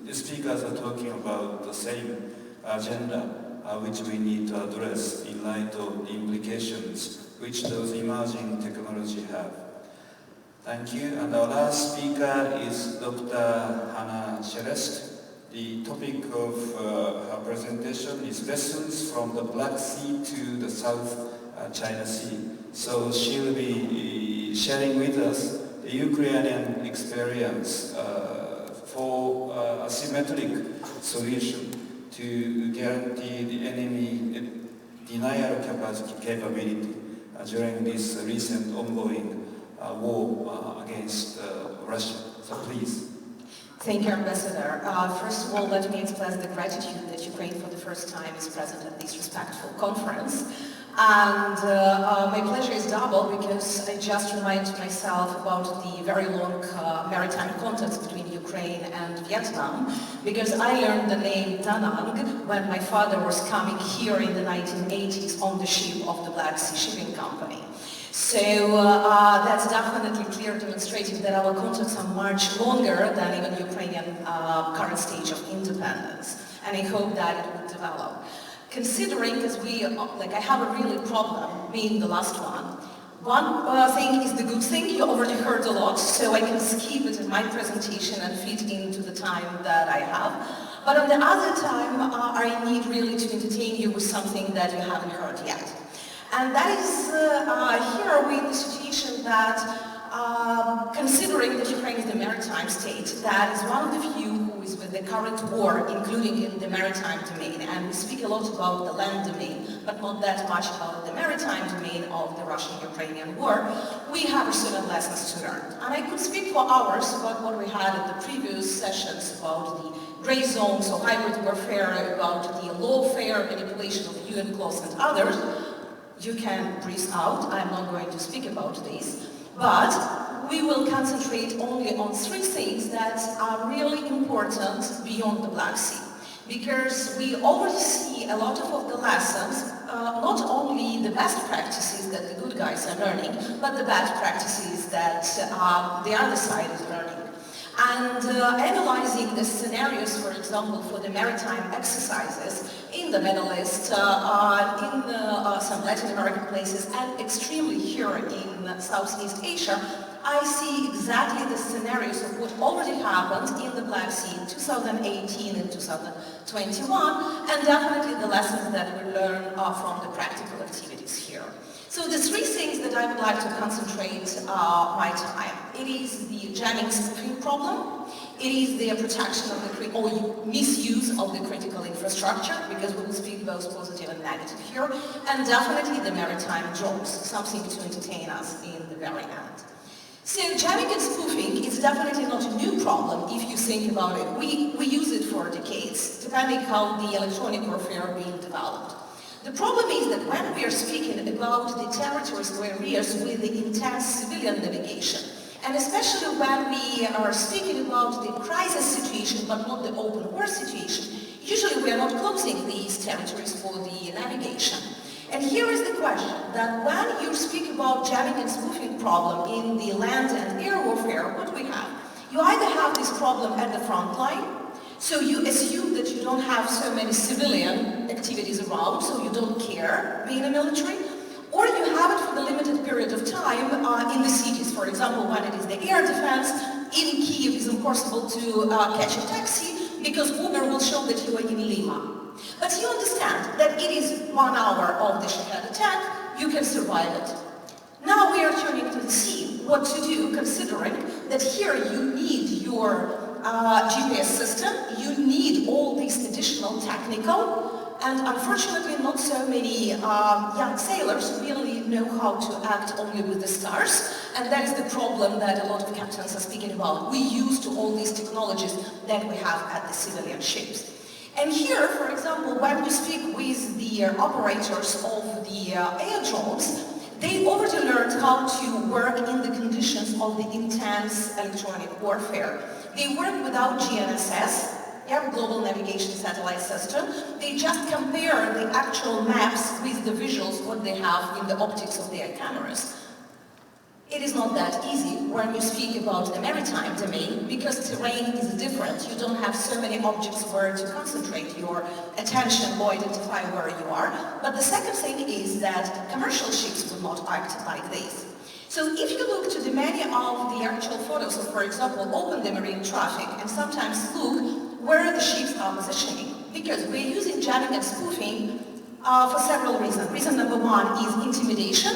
the speakers are talking about the same agenda which we need to address in light of the implications which those emerging technology have. Thank you. And our last speaker is Dr. Hannah Celeste. The topic of her presentation is lessons from the Black Sea to the South China Sea. So she will be sharing with us the Ukrainian experience for a symmetric solution to guarantee the enemy denial capability during this recent ongoing war against Russia. So please. Thank you, Ambassador. First of all, let me express the gratitude that Ukraine for the first time is present at this respectful conference. And my pleasure is double because I just remind myself about the very long maritime contacts between Ukraine and Vietnam, because I learned the name Da Nang when my father was coming here in the 1980s on the ship of the Black Sea Shipping Company. So that's definitely clear demonstrating that our contacts are much longer than even Ukrainian current stage of independence. And I hope that it will develop. Considering, because I have a really problem being the last one. One thing is the good thing, you already heard a lot, so I can skip it in my presentation and fit into the time that I have. But on the other time, I need really to entertain you with something that you haven't heard yet. And that is, here we're in the situation that, considering that Ukraine is the maritime state, that is one of the few who is with the current war, including in the maritime domain. And we speak a lot about the land domain, but not that much about the maritime domain of the Russian-Ukrainian war. We have certain lessons to learn. And I could speak for hours about what we had at the previous sessions about the gray zones of hybrid warfare, about the lawfare, manipulation of UN clause and others. You can breathe out, I'm not going to speak about this, but we will concentrate only on three things that are really important beyond the Black Sea. Because we already see a lot of the lessons, not only the best practices that the good guys are learning, but the bad practices that the other side is learning. And analyzing the scenarios, for example, for the maritime exercises in the Middle East, in some Latin American places, and extremely here in Southeast Asia, I see exactly the scenarios of what already happened in the Black Sea in 2018 and 2021, and definitely the lessons that we learn from the practical activities here. So the three things that I would like to concentrate my time. It is the jamming spoofing problem. It is the protection of the or misuse of the critical infrastructure, because we will speak both positive and negative here, and definitely the maritime drones, something to entertain us in the very end. So jamming and spoofing is definitely not a new problem if you think about it. We use it for decades, depending how the electronic warfare are being developed. The problem is that when we are speaking about the territories or areas with the intense civilian navigation, and especially when we are speaking about the crisis situation but not the open war situation, usually we are not closing these territories for the navigation. And here is the question, that when you speak about jamming and spoofing problem in the land and air warfare, what we have? You either have this problem at the front line, so you assume that you don't have so many civilian activities around, so you don't care being a military, or you have it for the limited period of time in the cities. For example, when it is the air defense, in Kiev it's impossible to catch a taxi because Uber will show that you are in Lima. But you understand that it is 1 hour of the Shahad attack, you can survive it. Now we are turning to the sea, what to do, considering that here you need your GPS system, you need all these additional technical, and unfortunately not so many young sailors really know how to act only with the stars, and that is the problem that a lot of captains are speaking about. We use to all these technologies that we have at the civilian ships. And here, for example, when we speak with the operators of the air drones, they already learned how to work in the conditions of the intense electronic warfare. They work without GNSS, Global Navigation Satellite System. They just compare the actual maps with the visuals, what they have in the optics of their cameras. It is not that easy when you speak about the maritime domain, because terrain is different. You don't have so many objects where to concentrate your attention or identify where you are. But the second thing is that commercial ships will not act like this. So if you look to the many of the actual photos of, for example, open the marine traffic, and sometimes look where the ships are positioning, because we're using jamming and spoofing for several reasons. Reason number one is intimidation.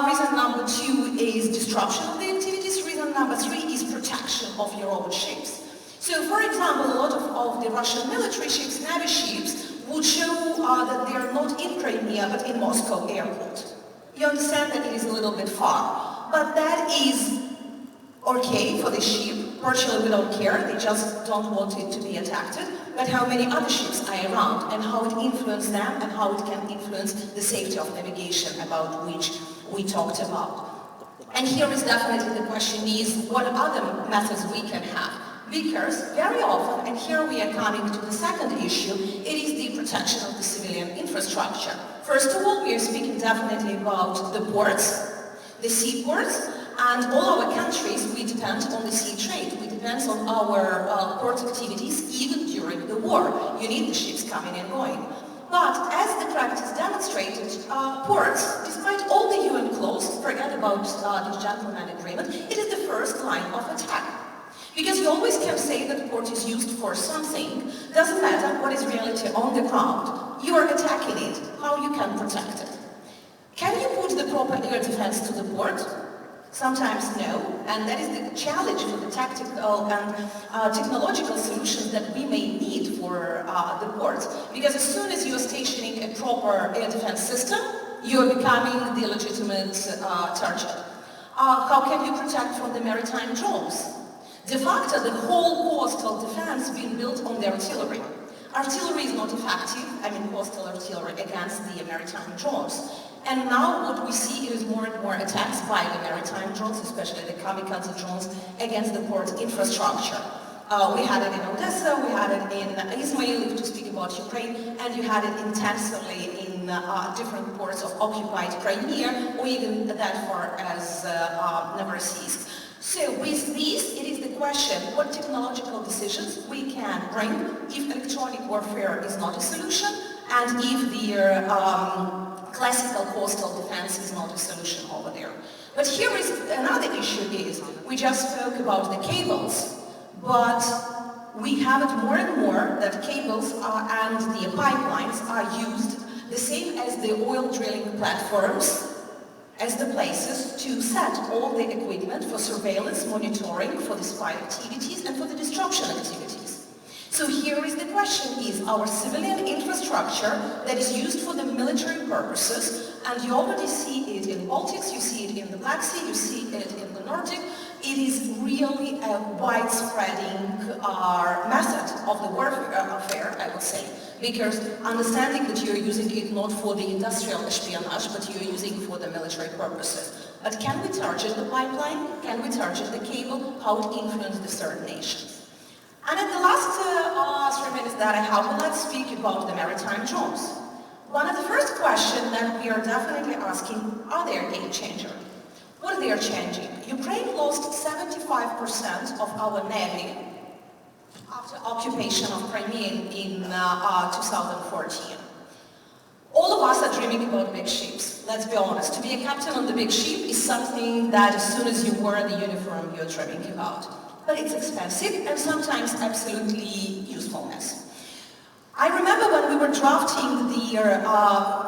Reason number two is disruption of the activities. Reason number three is protection of your own ships. So, for example, a lot of the Russian military ships, Navy ships, would show that they are not in Crimea but in Moscow airport. You understand that it is a little bit far, but that is okay for the ship. Partially we don't care, they just don't want it to be attacked, but how many other ships are around and how it influences them and how it can influence the safety of navigation, about which we talked about. And here is definitely the question is what other methods we can have. Because very often, and here we are coming to the second issue, it is the protection of the civilian infrastructure. First of all, we are speaking definitely about the ports, the seaports, and all our countries, we depend on the sea trade. We depend on our port activities even during the war. You need the ships coming and going. But as the practice demonstrated, ports, despite all the UN clause, forget about this gentleman agreement, it is the first line of attack. Because you always can say that the port is used for something, doesn't matter what is reality on the ground. You are attacking it, how you can protect it. Can you put the proper air defense to the port? Sometimes no, and that is the challenge for the tactical and technological solutions that we may need for the ports. Because as soon as you are stationing a proper air defense system, you are becoming the legitimate target. How can you protect from the maritime drones? De facto, the whole coastal defense being built on the artillery. Artillery is not effective, coastal artillery, against the maritime drones. And now what we see is more and more attacks by the maritime drones, especially the kamikaze drones, against the port infrastructure. We had it in Odessa, we had it in Izmail, to speak about Ukraine, and you had it intensively in different ports of occupied Crimea, or even that far as Novorossiysk. So with this, it is the question, what technological decisions we can bring if electronic warfare is not a solution, and if the classical coastal defense is not a solution over there. But here is another issue is, we just spoke about the cables, but we have it more and more that cables and the pipelines are used The same as the oil drilling platforms as the places to set all the equipment for surveillance, monitoring, for the spy activities and for the destruction activities. So here is the question, is our civilian infrastructure that is used for the military purposes, and you already see it in Baltics, you see it in the Black Sea, you see it in the Nordic, it is really a widespreading method of the warfare, I would say, because understanding that you're using it not for the industrial espionage, but you're using it for the military purposes. But can we target the pipeline? Can we target the cable? How it influences the third nations? And in the last 3 minutes that I have, let's speak about the maritime drones. One of the first questions that we are definitely asking, are they a game changer? What are they changing? Ukraine lost 75% of our navy after occupation of Crimea in 2014. All of us are dreaming about big ships, let's be honest. To be a captain on the big ship is something that as soon as you wear the uniform, you're dreaming about. But it's expensive and sometimes absolutely usefulness. I remember when we were drafting the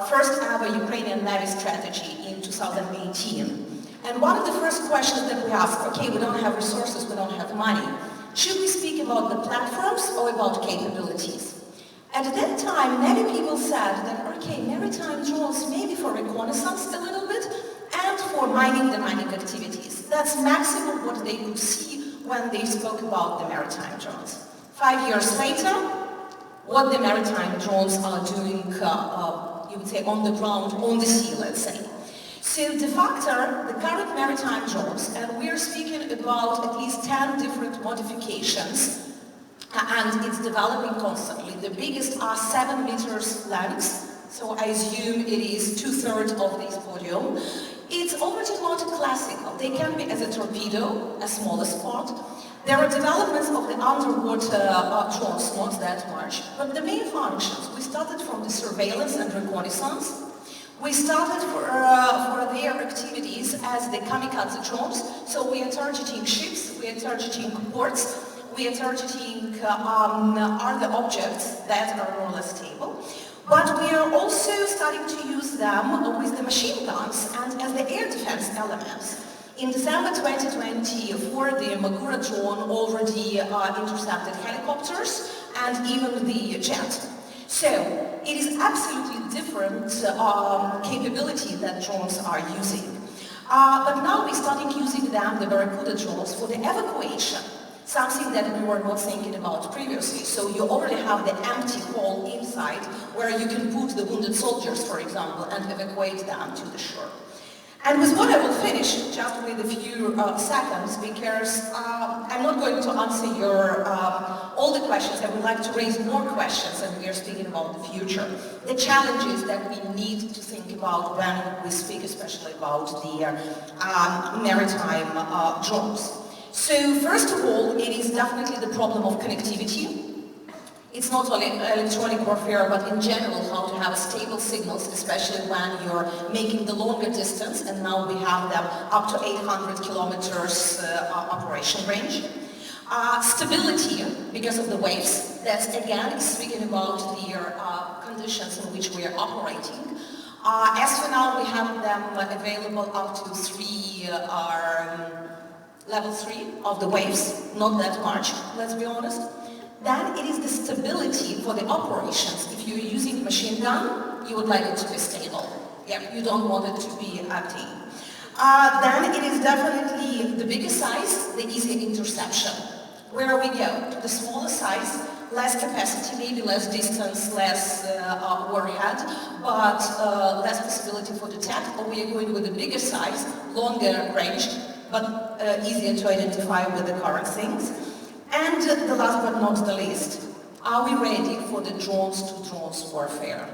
first ever Ukrainian Navy strategy in 2018. And one of the first questions that we asked, okay, we don't have resources, we don't have money. Should we speak about the platforms or about capabilities? At that time, many people said that, okay, maritime drones maybe for reconnaissance a little bit and for mining the mining activities. That's maximum what they could see when they spoke about the maritime drones. 5 years later, what the maritime drones are doing, you would say, on the ground, on the sea, let's say. So de facto, the current maritime drones, and we're speaking about at least 10 different modifications, and it's developing constantly. The biggest are 7 meters length, so I assume it is 2/3 of this podium. It's already not classical. They can be as a torpedo, a smaller spot. There are developments of the underwater drones, not that much, but the main functions, we started from the surveillance and reconnaissance. We started for their activities as the kamikaze drones, so we are targeting ships, we are targeting ports, we are targeting other objects that are more or less stable. But we are also starting to use them with the machine guns and as the air defense elements. In December 2024, the Magura drone already intercepted helicopters and even the jet. So it is absolutely different capability that drones are using. But now we're starting using them, the Barracuda drones, for the evacuation. Something that we were not thinking about previously. So you already have the empty hole inside where you can put the wounded soldiers, for example, and evacuate them to the shore. And with what I will finish, just with a few seconds, because I'm not going to answer your all the questions. I would like to raise more questions, and we are speaking about the future. The challenges that we need to think about when we speak, especially about the maritime drones. So first of all, it is definitely the problem of connectivity. It's not only electronic warfare, but in general, how to have stable signals, especially when you're making the longer distance, and now we have them up to 800 kilometers operation range. Stability, because of the waves. That's again speaking about the conditions in which we are operating. As for now, we have them available up to level 3 of the waves, not that much, let's be honest. Then it is the stability for the operations. If you're using machine gun, you would like it to be stable. Yeah, you don't want it to be empty. Then it is definitely the bigger size, the easier interception. Where we go? To the smaller size, less capacity, maybe less distance, less warhead, but less possibility for the attack. Or we are going with a bigger size, longer range, but easier to identify with the current things. And the last but not the least, are we ready for the drones-to-drones warfare?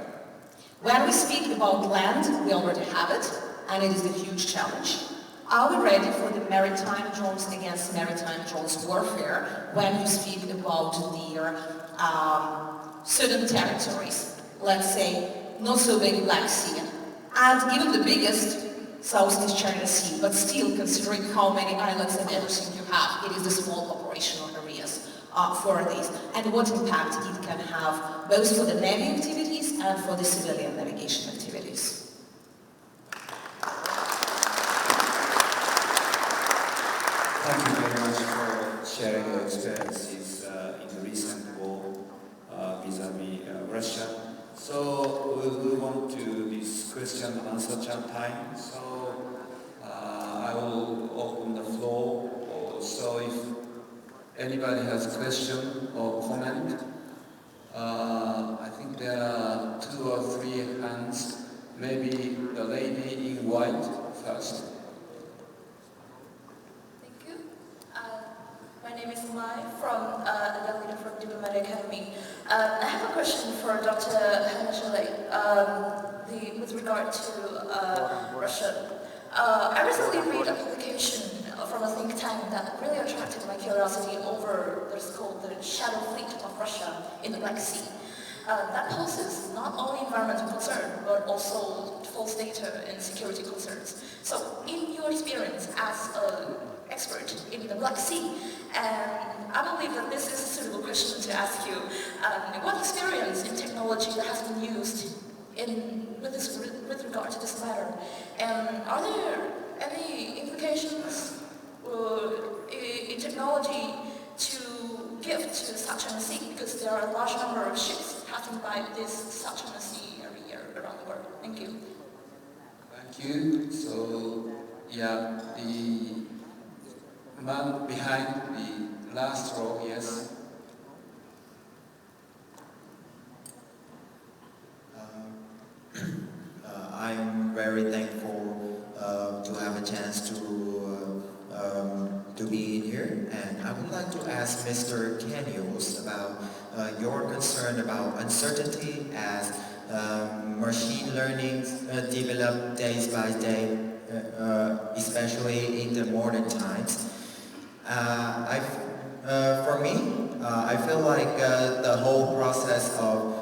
When we speak about land, we already have it, and it is a huge challenge. Are we ready for the maritime drones against maritime drones warfare when you speak about their certain territories? Let's say, not so big Black Sea, and even the biggest Southeast China Sea, but still considering how many islands and everything you have, it is the small operational areas for these, and what impact it can have both for the Navy activities and for the civilian navigation activities. Thank you very much for sharing your experiences in the recent war vis-à-vis Russia. So we'll move on to this question and answer time. So I will open the floor. So if anybody has a question or comment, I think there are 2 or 3 hands. Maybe the lady in white first. Thank you. My name is Mai from the young leader from Diplomatic Academy. I have a question for Dr. Hanashale with regard to Russia. I recently read a publication from a think tank that really attracted my curiosity over what is called the shadow fleet of Russia in the Black Sea. That poses not only environmental concern, but also false data and security concerns. So, in your experience as an expert in the Black Sea, and I believe that this is a suitable question to ask you, what experience in technology that has been used with regard to this matter? And are there any implications in technology to give to South Sea? Because there are a large number of ships passing by this South Sea every year around the world. Thank you. Thank you. So, yeah, the man behind the last row, yes. I'm very thankful to have a chance to be in here, and I would like to ask Mr. Kanios about your concern about uncertainty as machine learning develop days by day, especially in the modern times. For me, I feel like the whole process of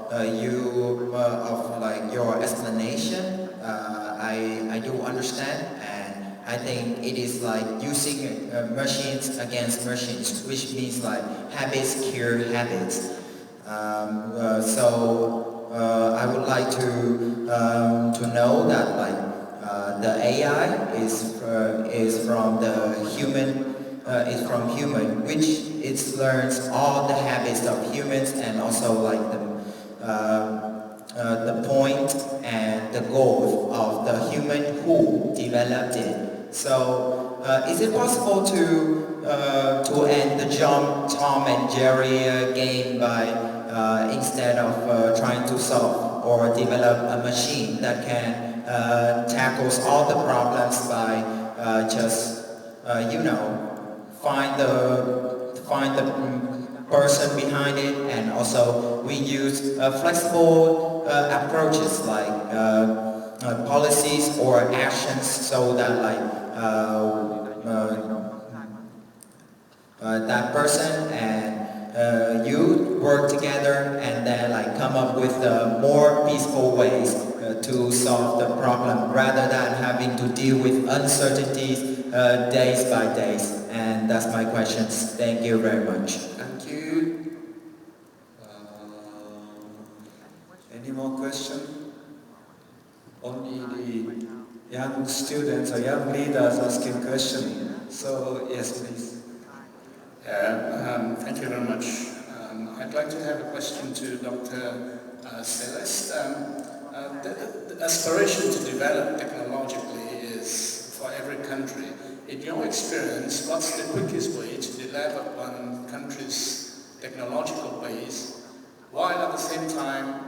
your explanation, I do understand, and I think it is like using machines against machines, which means like habits cure habits. So I would like to know that like the AI is from the human. Is from human, which it learns all the habits of humans and also like the point and the goal of the human who developed it. So is it possible to end the Tom and Jerry game by instead of trying to solve or develop a machine that can tackles all the problems by just find the person behind it, and also we use flexible approaches like policies or actions so that like that person and you work together and then like come up with more peaceful ways to solve the problem rather than having to deal with uncertainties days by days. And that's my questions. Thank you very much. Thank you. Any more questions? Only the young students or young leaders asking questions. So yes, please. Thank you very much. I'd like to have a question to Dr. Celeste. The aspiration to develop technologically is for every country. In your experience, what's the quickest way to develop one country's technological base while at the same time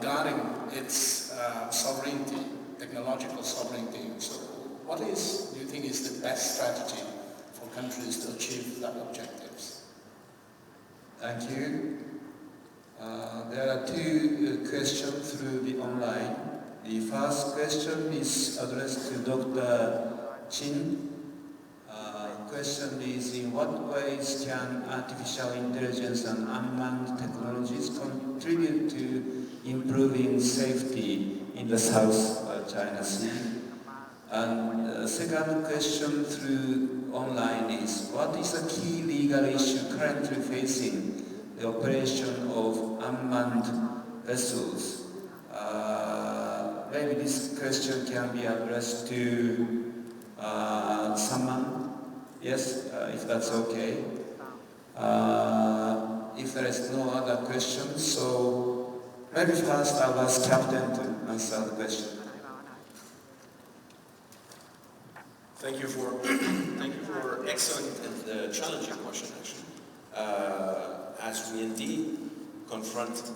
guarding its sovereignty, technological sovereignty? So what do you think is the best strategy for countries to achieve that objectives? Thank you. There are 2 questions through the online. The first question is addressed to Dr. Chin. Question is, in what ways can artificial intelligence and unmanned technologies contribute to improving safety in the South China Sea? And the second question through online is, what is a key legal issue currently facing the operation of unmanned vessels maybe this question can be addressed to someone. Yes, if that's okay. If there is no other questions, so maybe first I'll ask Captain to answer the question. Thank you for excellent and challenging question, actually. As we indeed confront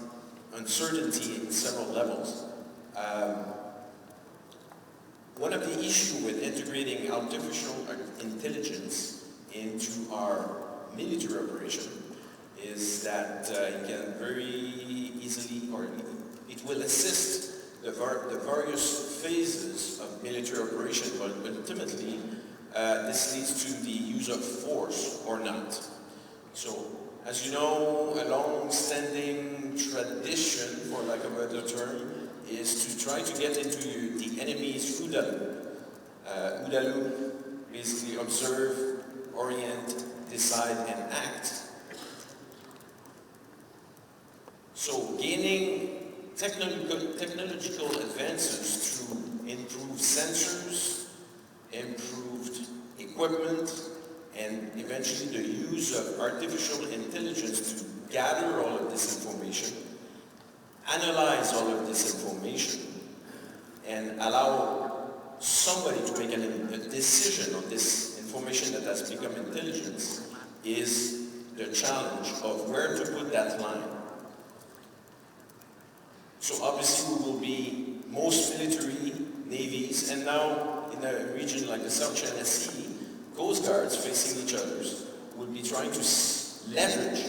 uncertainty in several levels, one of the issues with integrating artificial intelligence into our military operation is that it can very easily, or it will assist the various phases of military operation, but ultimately this leads to the use of force or not. So, as you know, a long-standing tradition, for lack of a better term, is to try to get into the enemy's Udalu. Udalu, basically observe, orient, decide, and act. So gaining technological advances through improved sensors, improved equipment, and eventually the use of artificial intelligence to gather all of this information, analyze all of this information, and allow somebody to make a decision on this information that has become intelligence is the challenge of where to put that line. So obviously we will be most military navies, and now in a region like the South China Sea, Coast Guards facing each other will be trying to leverage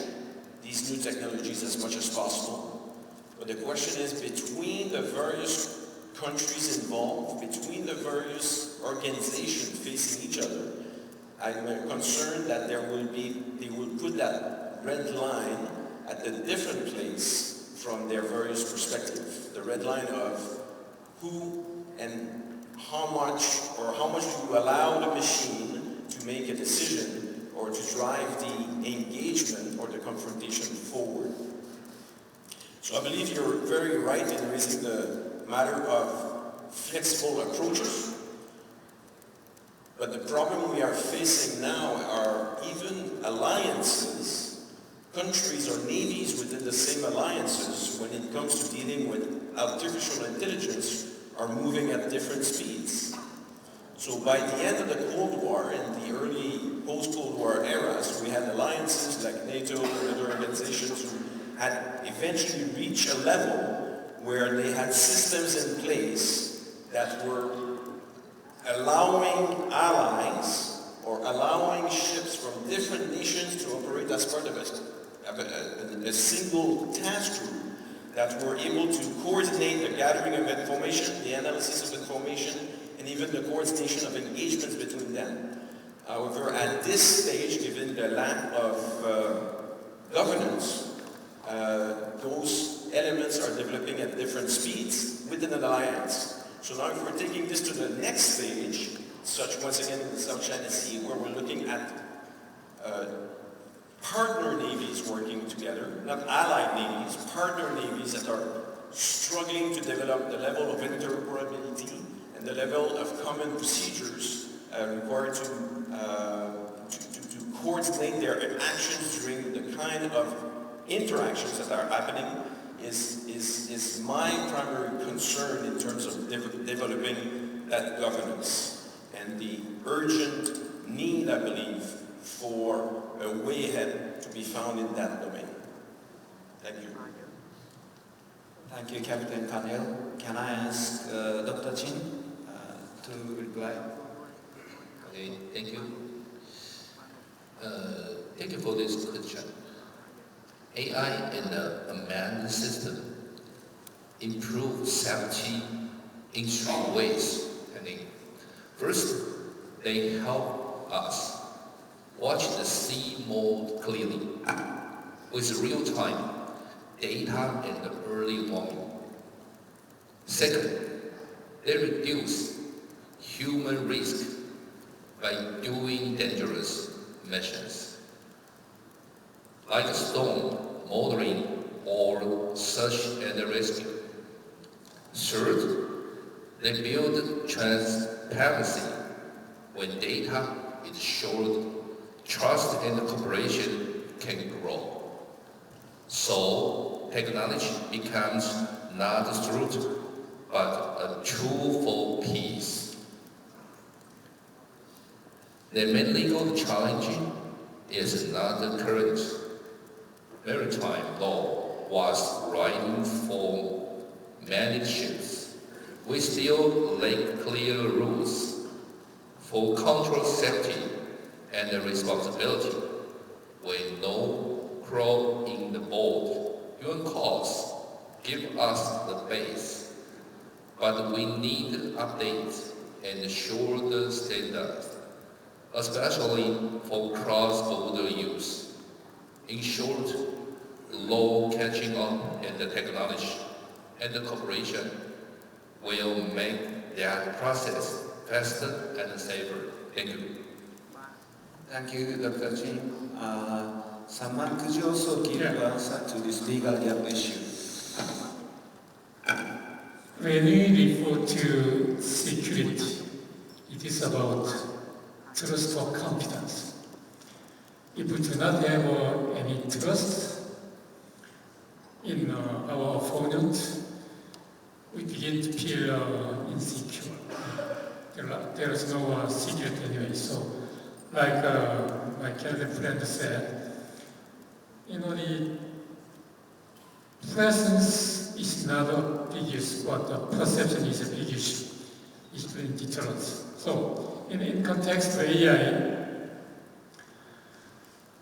these new technologies as much as possible. But the question is, between the various countries involved, between the various organizations facing each other, I'm concerned that they will put that red line at a different place from their various perspectives. The red line of who and how much do you allow the machine to make a decision or to drive the engagement or the confrontation forward. So I believe you're very right in raising the matter of flexible approaches. But the problem we are facing now are even alliances, countries or navies within the same alliances, when it comes to dealing with artificial intelligence, are moving at different speeds. So by the end of the Cold War, in the early post-Cold War eras, we had alliances like NATO and other organizations who had eventually reached a level where they had systems in place that were allowing allies or allowing ships from different nations to operate as part of a single task group that were able to coordinate the gathering of information, the analysis of information, and even the coordination of engagements between them. However, at this stage, given the lack of governance, those elements are developing at different speeds within an alliance. So now if we're taking this to the next stage, such once again in the South China Sea, where we're looking at partner navies working together, not allied navies, partner navies that are struggling to develop the level of interoperability and the level of common procedures required to coordinate their actions during the kind of interactions that are happening is my primary concern in terms of developing that governance and the urgent need, I believe, for a way ahead to be found in that domain. Thank you. Thank you, Captain Kanel. Can I ask Dr. Chin to reply? Okay, thank you. Thank you for this question. AI and the unmanned system improve safety in three ways. First, they help us watch the sea more clearly with real-time data and early warning. Second, they reduce human risk by doing dangerous missions, like storm modeling or search and rescue. They build transparency. When data is shared, trust and cooperation can grow. So technology becomes not a threat, but a tool for peace. The main legal challenge is not the current maritime law was writing for many ships. We still lack clear rules for control safety and responsibility. We know crawl in the boat. Your cause give us the base, but we need updates and shorter standards, especially for cross-border use. In short, law catching up and the technology and the cooperation will make that process faster and safer. Thank you. Thank you, Dr. Jin. Salman, could you also give an answer to this legal gap issue? When we refer to security, it is about trust or confidence. If we do not have any trust in our opponent, we begin to feel insecure. There is no secret anyway. So, like my Canadian friend said, the presence is not a big issue, but the perception is a big issue. It's in deterrence. So, in context of AI,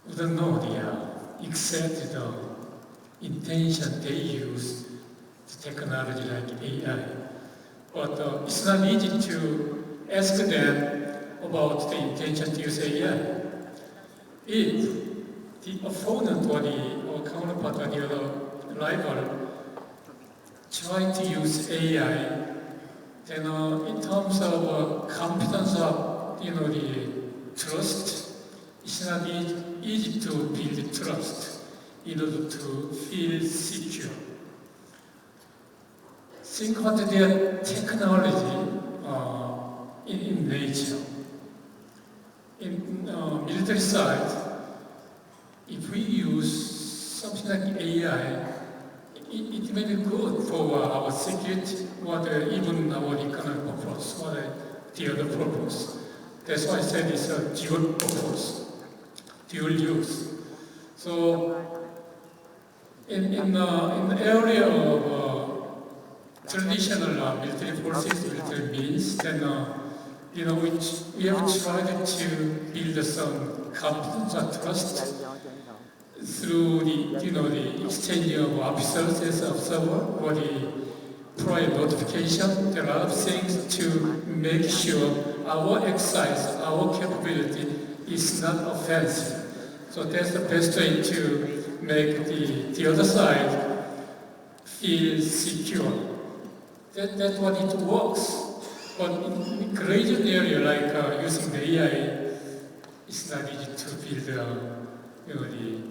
we don't know except the intention they use the technology like AI. But it's not easy to ask them about the intention to use AI. If the opponent or counterpart or the other rival try to use AI, then in terms of confidence of the trust, it's not easy to build trust in order to feel secure. Think about their technology in nature. In military side, if we use something like AI, it may be good for our security, or even our economic purpose, or the other purpose. That's why I said it's a dual purpose, dual use. So, in the area of traditional military forces, military means, then we have tried to build some confidence and trust through the exchange of officers as observer or the prior notification. There are a lot of things to make sure our exercise, our capability is not offensive. So that's the best way to make the other side feel secure. That's what it works. But in greater area like using the AI, it's not easy to build the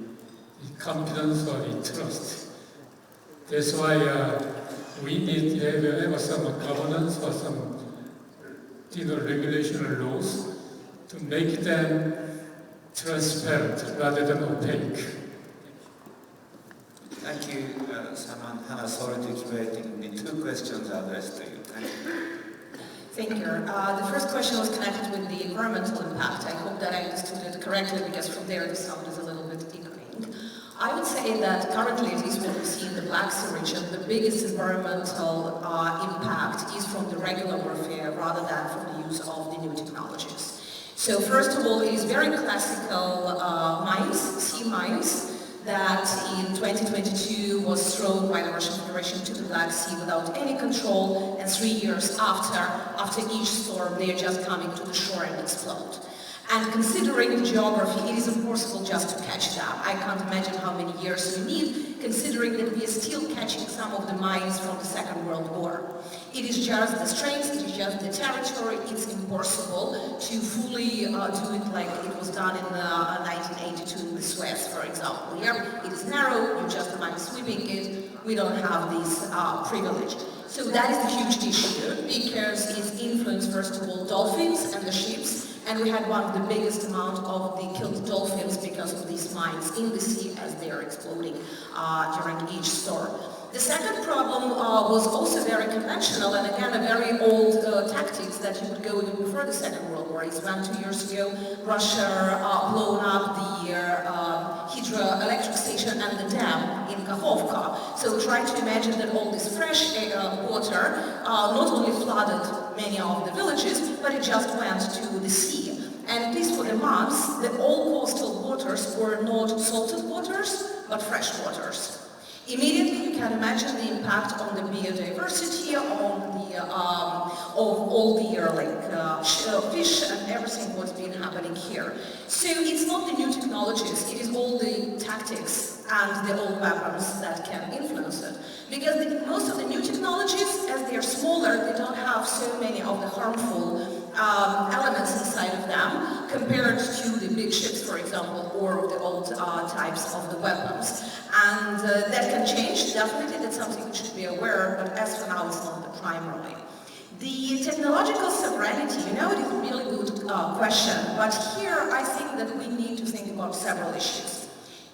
confidence or the trust. That's why we need to have some governance or some regulation or laws to make them transparent rather than opaque. Thank you, Salman. Hannah, sorry to keep waiting. The two questions are addressed to you. Thank you. Thank you. The first question was connected with the environmental impact. I hope that I understood it correctly, because from there the sound is a little bit echoing. I would say that currently, at least what we see in the Black Sea region, the biggest environmental impact is from the regular warfare rather than from the use of the new technologies. So first of all, it is very classical mines, sea mines, that in 2022 was thrown by the Russian Federation to the Black Sea without any control, and 3 years after each storm, they are just coming to the shore and explode. And considering the geography, it is impossible just to catch them. I can't imagine how many years we need, considering that we are still catching some of the mines from the Second World War. It is just the strength, it is just the territory, it's impossible to fully do it like it was done in 1982 in the Suez, for example. Here, it is narrow, you're just sweeping it, we don't have this privilege. So that is the huge issue, because it's influenced, first of all, dolphins and the ships, and we had one of the biggest amount of the killed dolphins because of these mines in the sea as they are exploding during each storm. The second problem was also very conventional, and again a very old tactics that you would go even before the Second World War. It's when 2 years ago Russia blown up the hydroelectric station and the dam in Kakhovka. So try to imagine that all this fresh water not only flooded many of the villages, but it just went to the sea. And at least for the months, the all coastal waters were not salted waters, but fresh waters. Immediately, you can imagine the impact on the biodiversity, on the of all the fish and everything what's been happening here. So it's not the new technologies; it is all the tactics and the old weapons that can influence it. Because most of the new technologies, as they are smaller, they don't have so many of the harmful elements inside of them compared to the big ships, for example, or the old types of the weapons. And that can change, definitely, that's something we should be aware of, but as for now, it's not the primary. The technological sovereignty, it is a really good question, but here I think that we need to think about several issues.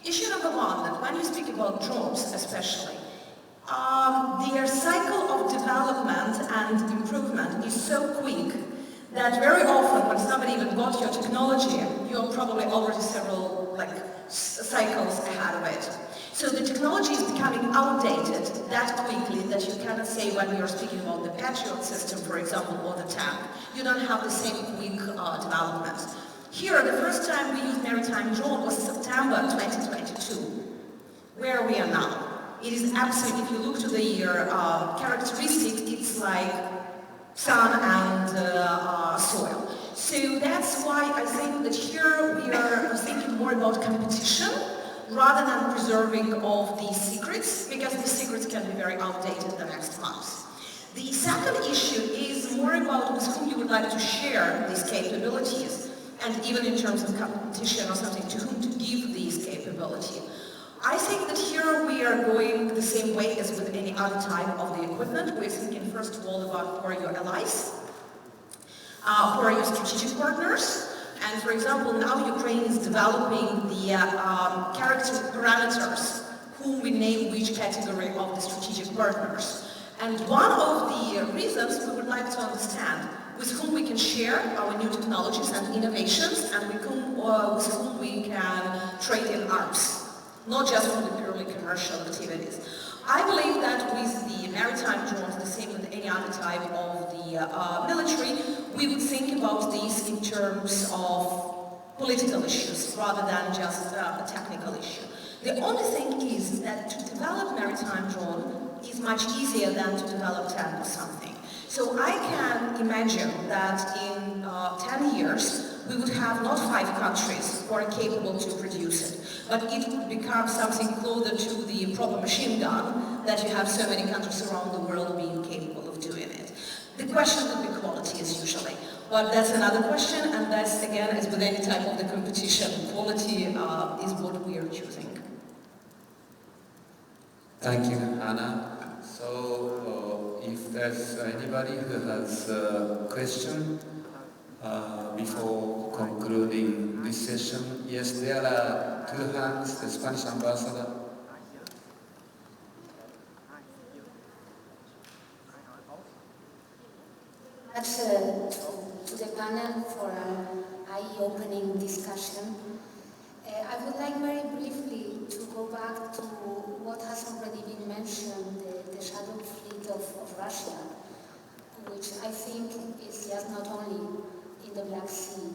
Issue number one, that when you speak about drones especially, their cycle of development and improvement is so quick that very often when somebody even got your technology, you're probably already several cycles ahead of it. So the technology is becoming outdated that quickly that you cannot say when we are speaking about the Patriot system, for example, or the tank, you don't have the same quick development. Here, the first time we used maritime drone was September 2022. Where we are now. It is absolutely, if you look to the characteristics, it's like sun and soil. So that's why I think that here we are thinking more about competition rather than preserving of the secrets, because the secrets can be very outdated the next months. The second issue is more about with whom you would like to share these capabilities, and even in terms of competition or something, to whom to give these capabilities. I think that here we are going the same way as with any other type of the equipment. We're thinking first of all about who are your allies, who are your strategic partners, and for example now Ukraine is developing the character parameters, whom we name which category of the strategic partners. And one of the reasons we would like to understand with whom we can share our new technologies and innovations, and with whom we can trade in arms. Not just for the purely commercial activities. I believe that with the maritime drones, the same with any other type of the military, we would think about these in terms of political issues rather than just a technical issue. The only thing is that to develop maritime drone is much easier than to develop tank or something. So I can imagine that in 10 years we would have not 5 countries who are capable to produce it, but it would become something closer to the proper machine gun, that you have so many countries around the world being capable of doing it. The question would be quality as usually, but that's another question, and that's again as with any type of the competition, quality is what we are choosing. Thank you, Anna. So if there's anybody who has a question before concluding this session, yes, there are 2 hands, the Spanish ambassador. Thanks to the panel for an eye-opening discussion. I would like very briefly to go back to what has already been mentioned, the shadow fleet of Russia, which I think is just not only in the Black Sea,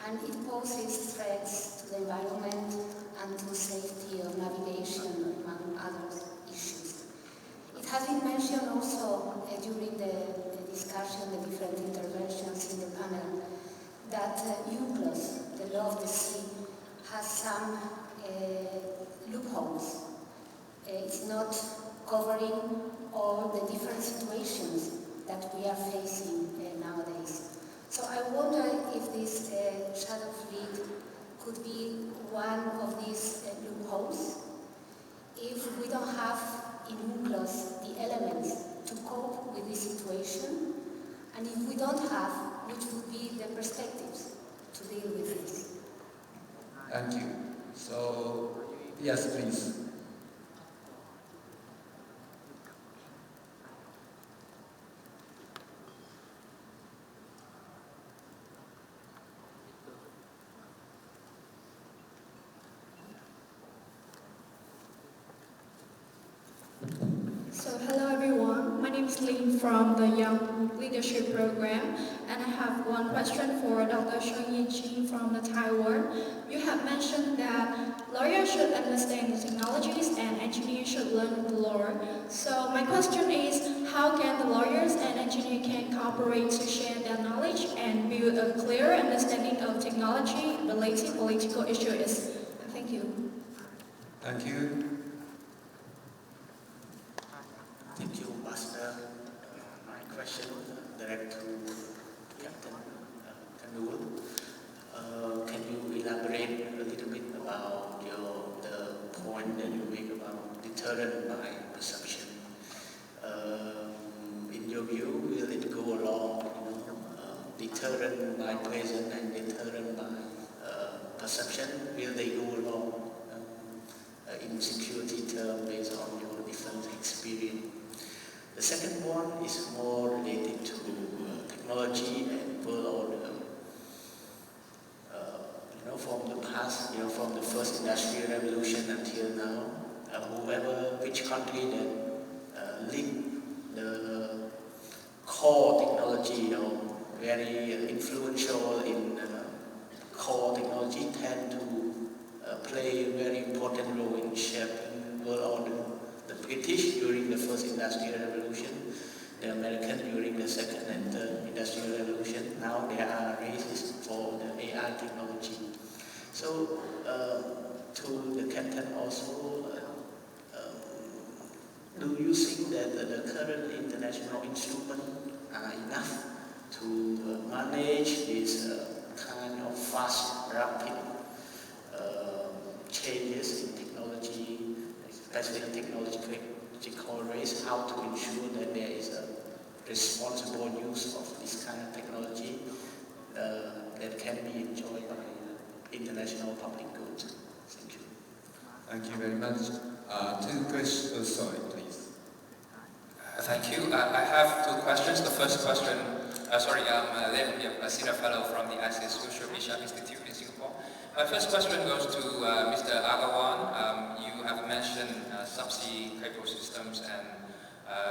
and it poses threats to the environment and to safety of navigation, among other issues. It has been mentioned also during the discussion, the different interventions in the panel, that UNCLOS, the law of the sea, has some loopholes. It's not covering all the different situations that we are facing nowadays. So I wonder if this shadow fleet could be one of these loopholes. If we don't have in UNCLOS the elements to cope not have, which would be the perspectives to deal with this? Thank you. So, yes, please. So hello everyone, my name is Lin from the Young Leadership Program, and I have one question for Dr. Sheng Yi from the Taiwan. You have mentioned that lawyers should understand the technologies and engineers should learn the law. So my question is, how can the lawyers and engineers can cooperate to share their knowledge and build a clear understanding of technology-related political issues? Thank you. Thank you. Thank you, Master. My question direct to Captain Kanul. Can you elaborate a little bit about the point that you make about deterrent by perception? In your view, will it go along, deterrent by present and deterrent by perception? Will they go along in security terms based on your different experience? The second one is more related to technology and world order. From the past, from the first industrial revolution until now, which country that link the core technology, very influential in core technology, tend to play a very important role in shaping world order. The British during the first industrial revolution, the American during the second and third industrial revolution. Now there are races for the AI technology. So to the captain also, do you think that the current international instruments are enough to manage this kind of fast, rapid changes in technology, especially technological race, how to ensure that there is a responsible use of this kind of technology that can be enjoyed by international public good? Thank you. Thank you very much. Two questions, sorry, please. Thank you. I have two questions. The first question, I'm a senior fellow from the ICS Social Asia Institute in Singapore. My first question goes to Mr. Agawan. You have mentioned subsea cable systems and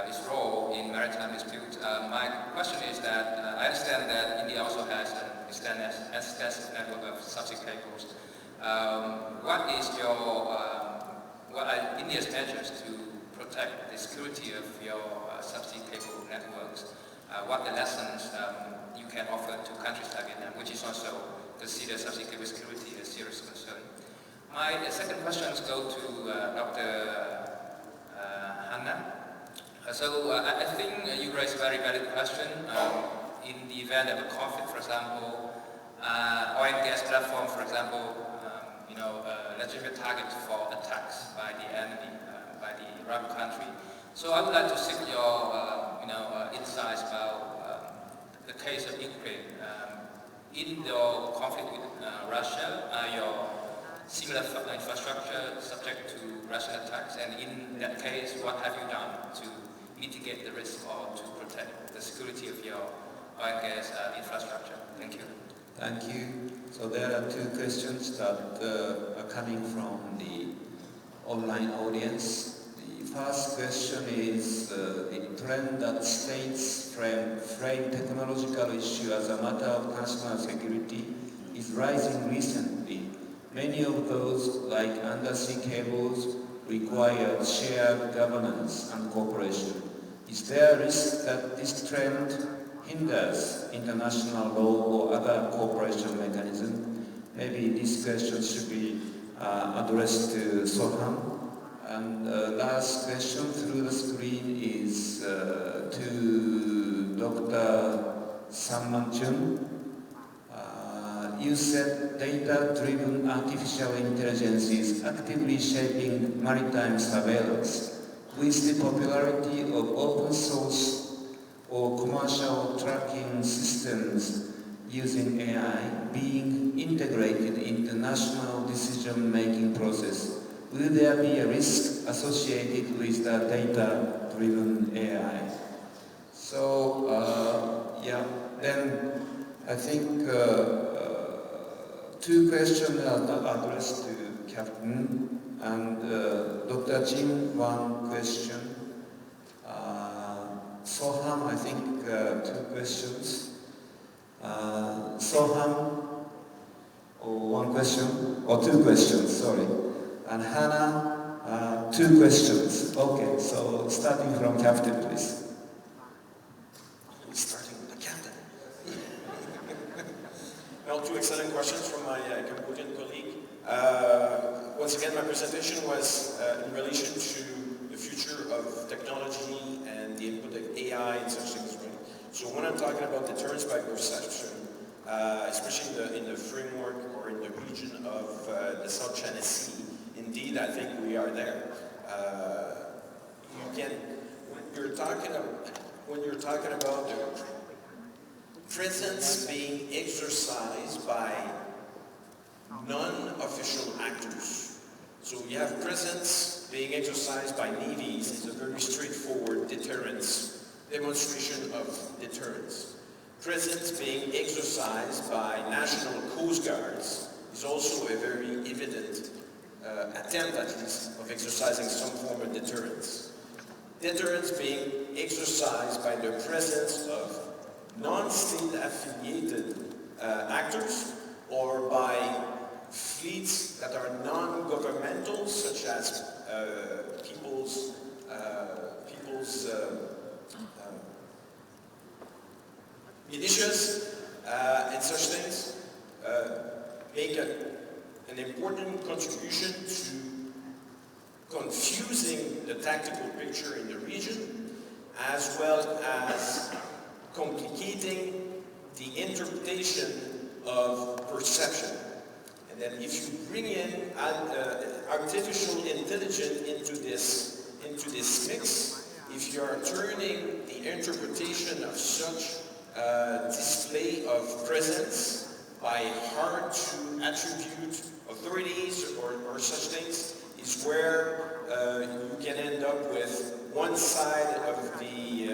its role in maritime disputes. My question is that I understand that India also has an extensive network of subsea cables. What are India's measures to protect the security of your subsea cable networks? What the lessons you can offer to countries like Vietnam, which is also consider subsea cable security a serious concern? My second questions go to Dr. Hanna. I think you raised a very valid question. In the event of a conflict, for example, oil and gas platform, for example, legitimate target for attacks by the enemy, by the rival country. So I would like to seek your, insights about the case of Ukraine. In the conflict with Russia, your similar infrastructure subject to Russian attacks, and in that case, what have you done to mitigate the risk or to protect the security of your oil and gas infrastructure? Thank you. Thank you. So there are two questions that are coming from the online audience. The first question is the trend that states frame technological issue as a matter of national security is rising recently. Many of those, like undersea cables, require shared governance and cooperation. Is there a risk that this trend hinders international law or other cooperation mechanisms? Maybe this question should be addressed to Soham. And last question through the screen is to Dr. Sammanchun. You said data-driven artificial intelligence is actively shaping maritime surveillance. With the popularity of open source or commercial tracking systems using AI being integrated into national decision-making process, will there be a risk associated with the data-driven AI? So, then I think two questions are addressed to Captain, and Dr. Jim, one question. Soham, I think two questions. Soham, one question, or two questions, sorry. And Hannah, two questions. Okay, so starting from Captain, please. Starting with the captain. Well, two excellent questions from my Cambodian colleague. Once again, my presentation was in relation to the future of technology and the input of AI and such things. Right? So when I'm talking about deterrence by perception, especially in the framework or in the region of the South China Sea, indeed, I think we are there. When you're talking about the presence being exercised by non-official actors. So you have presence being exercised by navies. It's a very straightforward demonstration of deterrence. Presence being exercised by national coast guards is also a very evident attempt, at least, of exercising some form of deterrence. Deterrence being exercised by the presence of non-state affiliated actors or by fleets that are non-governmental, such as people's militias and such things, make an important contribution to confusing the tactical picture in the region, as well as complicating the interpretation of perception. And then if you bring in artificial intelligence into this mix, if you are turning the interpretation of such display of presence by hard to attribute authorities or such things, is where you can end up with one side of the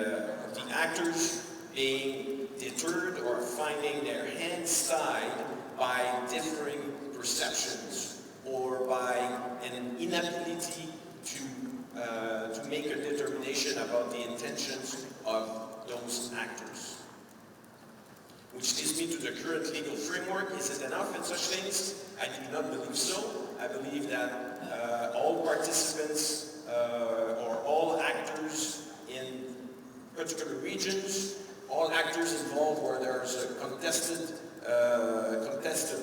actors being deterred or finding their hands tied by differing perceptions or by an inability to make a determination about the intentions of those actors. Which leads me to the current legal framework. Is it enough in such things? I do not believe so. I believe that all participants or all actors in particular regions, all actors involved where there's a contested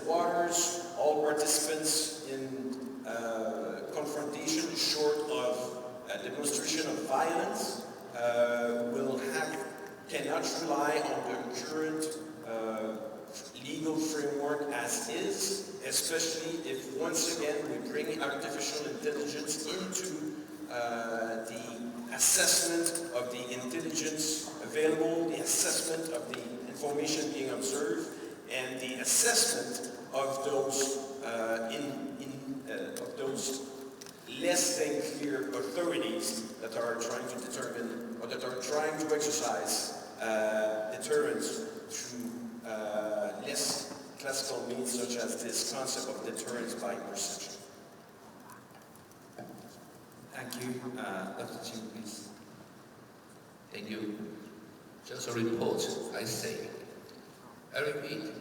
waters, all participants in confrontation short of a demonstration of violence cannot rely on the current legal framework as is, especially if once again we bring artificial intelligence into the assessment of the intelligence available, the assessment of the information being observed, and the assessment of those less than clear authorities that are trying to determine or that are trying to exercise deterrence through less classical means, such as this concept of deterrence by perception. Thank you. Dr. Chin, please. Thank you. Just a report, I say. I repeat.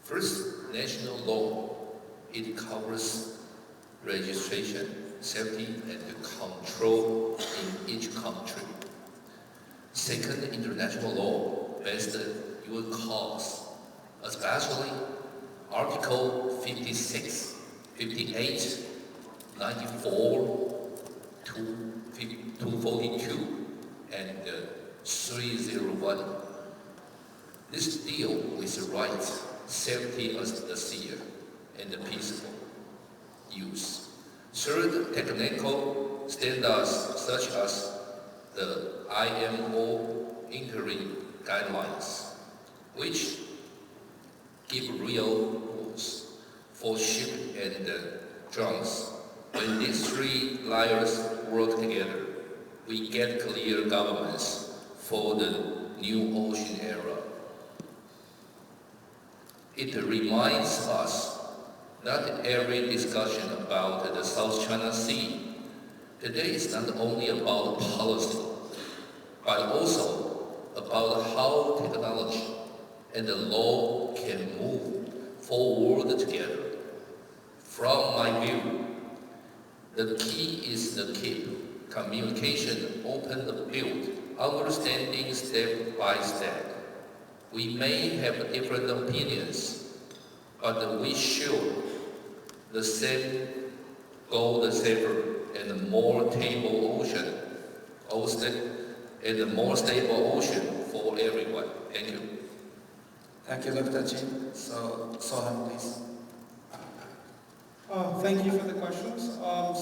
First, national law. It covers registration, safety, and control in each country. Second, international law based your cause, especially Article 56, 58, 94, 242, and 301. This deal with the right, safety of the sea, and the peaceful use. Third, technical standards such as the IMO interim guidelines, which give real rules for ship and drums. When these three layers work together, we get clear governance for the new ocean era. It reminds us that every discussion about the South China Sea today is not only about policy, but also about how technology and the law can move forward together. From my view, the key is to keep communication open and build, understanding step by step. We may have different opinions, but we share the same goal, the safer and more stable ocean, and a more stable ocean for everyone. Thank you. Thank you, Dr. Jin. So, Sohan, please. Thank you for the questions.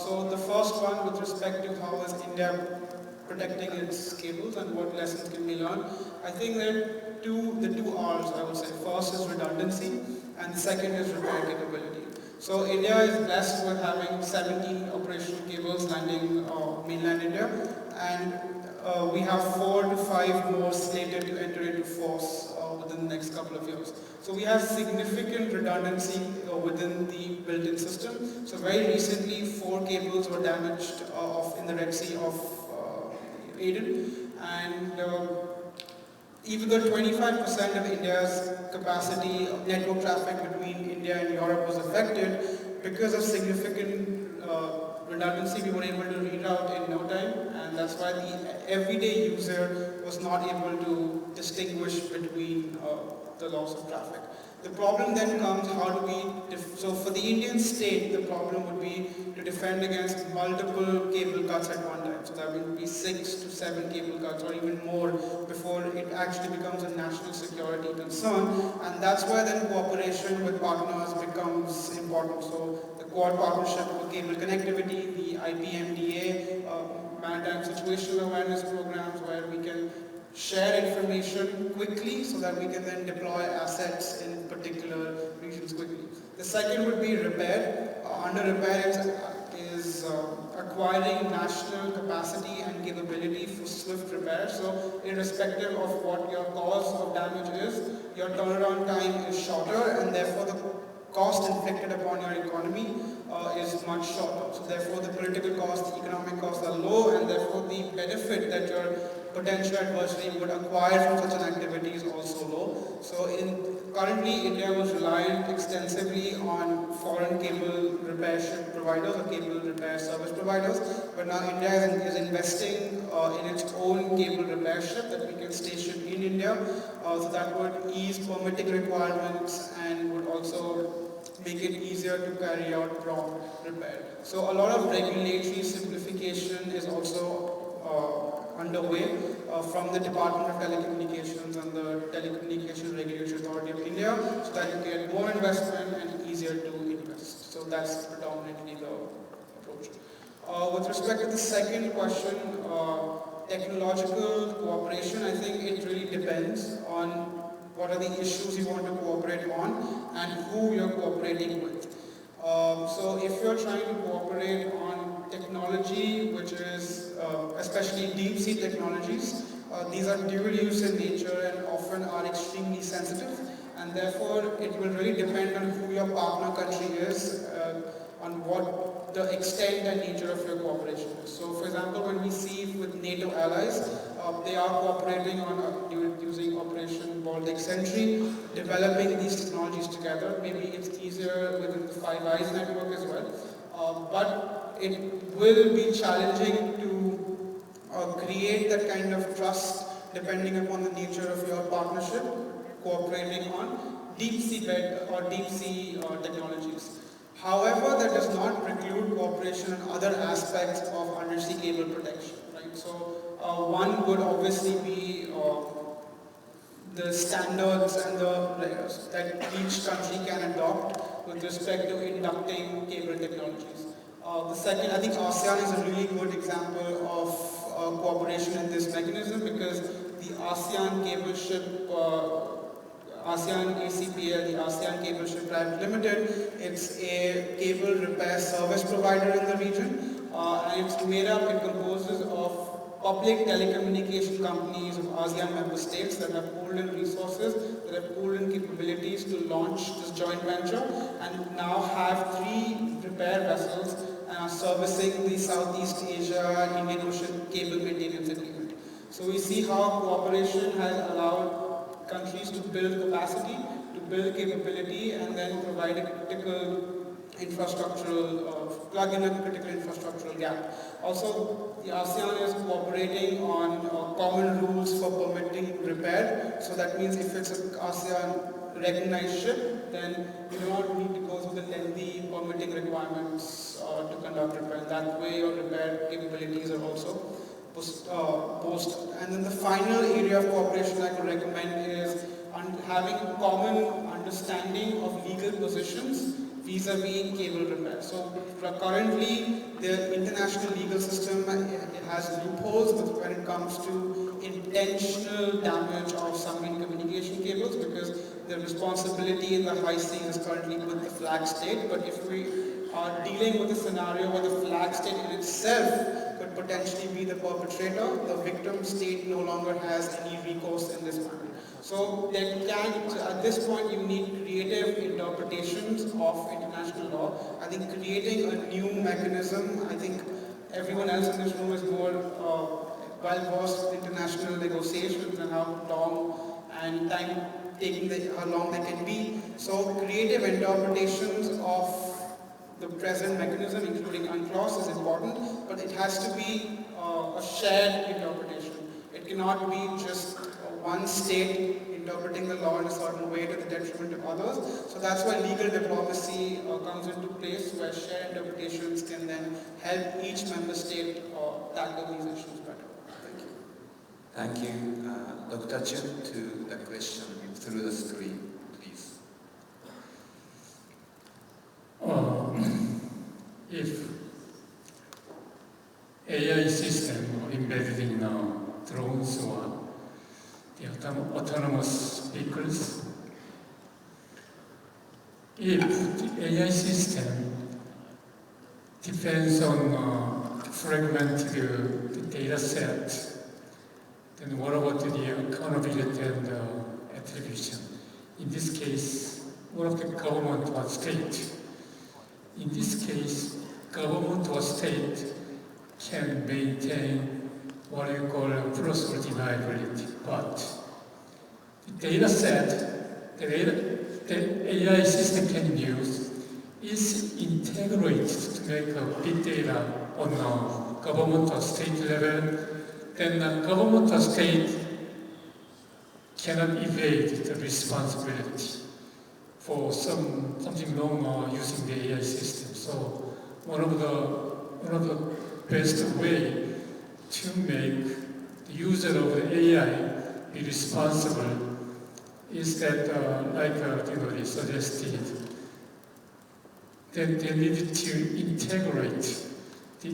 So the first one with respect to how is India protecting its cables and what lessons can be learned. I think there are the two R's, I would say. First is redundancy and the second is repair capability. So India is blessed with having 17 operational cables landing mainland India, and we have 4 to 5 more slated to enter into force within the next couple of years. So we have significant redundancy within the built-in system. So very recently 4 cables were damaged in the Red Sea of Aden, and even though 25% of India's capacity of network traffic between India and Europe was affected, because of significant redundancy we were able to reroute in no time, and that's why the everyday user was not able to distinguish between the loss of traffic. The problem then comes, how do we, so for the Indian state, the problem would be to defend against multiple cable cuts at one time. So that would be 6 to 7 cable cuts or even more before it actually becomes a national security concern. And that's where then cooperation with partners becomes important. So the Quad Partnership for Cable Connectivity, the IPMDA, Maritime Situational Awareness Programs, where we can share information quickly so that we can then deploy assets in particular regions quickly. The second would be repair. Under repair is acquiring national capacity and capability for swift repair. So irrespective of what your cause of damage is, your turnaround time is shorter, and therefore the cost inflicted upon your economy is much shorter. So therefore the political costs, the economic costs are low, and therefore the benefit that your potential adversary would acquire from such an activity is also low. So currently India was reliant extensively on foreign cable repair ship providers or cable repair service providers, but now India is investing in its own cable repair ship that we can station in India. So that would ease permitting requirements and would also make it easier to carry out prompt repair. So a lot of regulatory simplification is also underway from the Department of Telecommunications and the Telecommunication Regulatory Authority of India, so that you get more investment and easier to invest. So that's predominantly the approach. With respect to the second question, technological cooperation, I think it really depends on what are the issues you want to cooperate on and who you're cooperating with. So if you're trying to cooperate on technology, which is especially deep sea technologies, these are dual use in nature and often are extremely sensitive, and therefore it will really depend on who your partner country is, on what the extent and nature of your cooperation is. So for example, when we see with NATO allies, they are cooperating on using Operation Baltic Sentry, developing these technologies together. Maybe it's easier within the Five Eyes network as well. But it will be challenging to create that kind of trust depending upon the nature of your partnership, cooperating on deep sea bed or deep sea technologies. However, that does not preclude cooperation on other aspects of undersea cable protection. Right? So one would obviously be the standards and the layers that each country can adopt with respect to inducting cable technologies. The second, I think ASEAN is a really good example of cooperation in this mechanism, because the ASEAN Cable Ship, ASEAN ACPL, the ASEAN Cable Ship Private Limited. It's a cable repair service provider in the region, and it's made up, it composes of public telecommunication companies of ASEAN member states that have pooled in resources, that have pooled in capabilities to launch this joint venture, and now have 3 repair vessels servicing the Southeast Asia Indian Ocean Cable Maintenance Agreement. So we see how cooperation has allowed countries to build capacity, to build capability, and then provide a critical infrastructural, plug in a critical infrastructural gap. Also, the ASEAN is cooperating on common rules for permitting repair. So that means if it's an ASEAN recognized ship, then you do not need to go through the lengthy permitting requirements to conduct repair. That way your repair capabilities are also boosted. And then the final area of cooperation I could recommend is having common understanding of legal positions vis-a-vis cable repair. So currently the international legal system has loopholes when it comes to intentional damage of submarine communication cables, because the responsibility in the high seas is currently with the flag state. But if we are dealing with a scenario where the flag state in itself could potentially be the perpetrator, the victim state no longer has any recourse in this matter. So at this point you need creative interpretations of international law. I think creating a new mechanism, I think everyone else in this room is more well-versed in international negotiations and how long and how long they can be. So creative interpretations of the present mechanism, including UNCLOS, is important, but it has to be a shared interpretation. It cannot be just one state interpreting the law in a certain way to the detriment of others. So that's why legal diplomacy comes into place, where shared interpretations can then help each member state tackle these issues better. Thank you. Thank you. Dr. Chen, to the question through the screen, please. If AI system embedded in drones or the autonomous vehicles, if the AI system depends on fragmented data set, then what about the accountability and attribution? In this case, what of the government or state? In this case, government or state can maintain what you call process deniability, but the data set, the AI system can use is integrated to make a big data on a government or state level. Then the government or state cannot evade the responsibility for something wrong using the AI system. So one of the best way to make the user of the AI be responsible is that, like they suggested, that they need to integrate the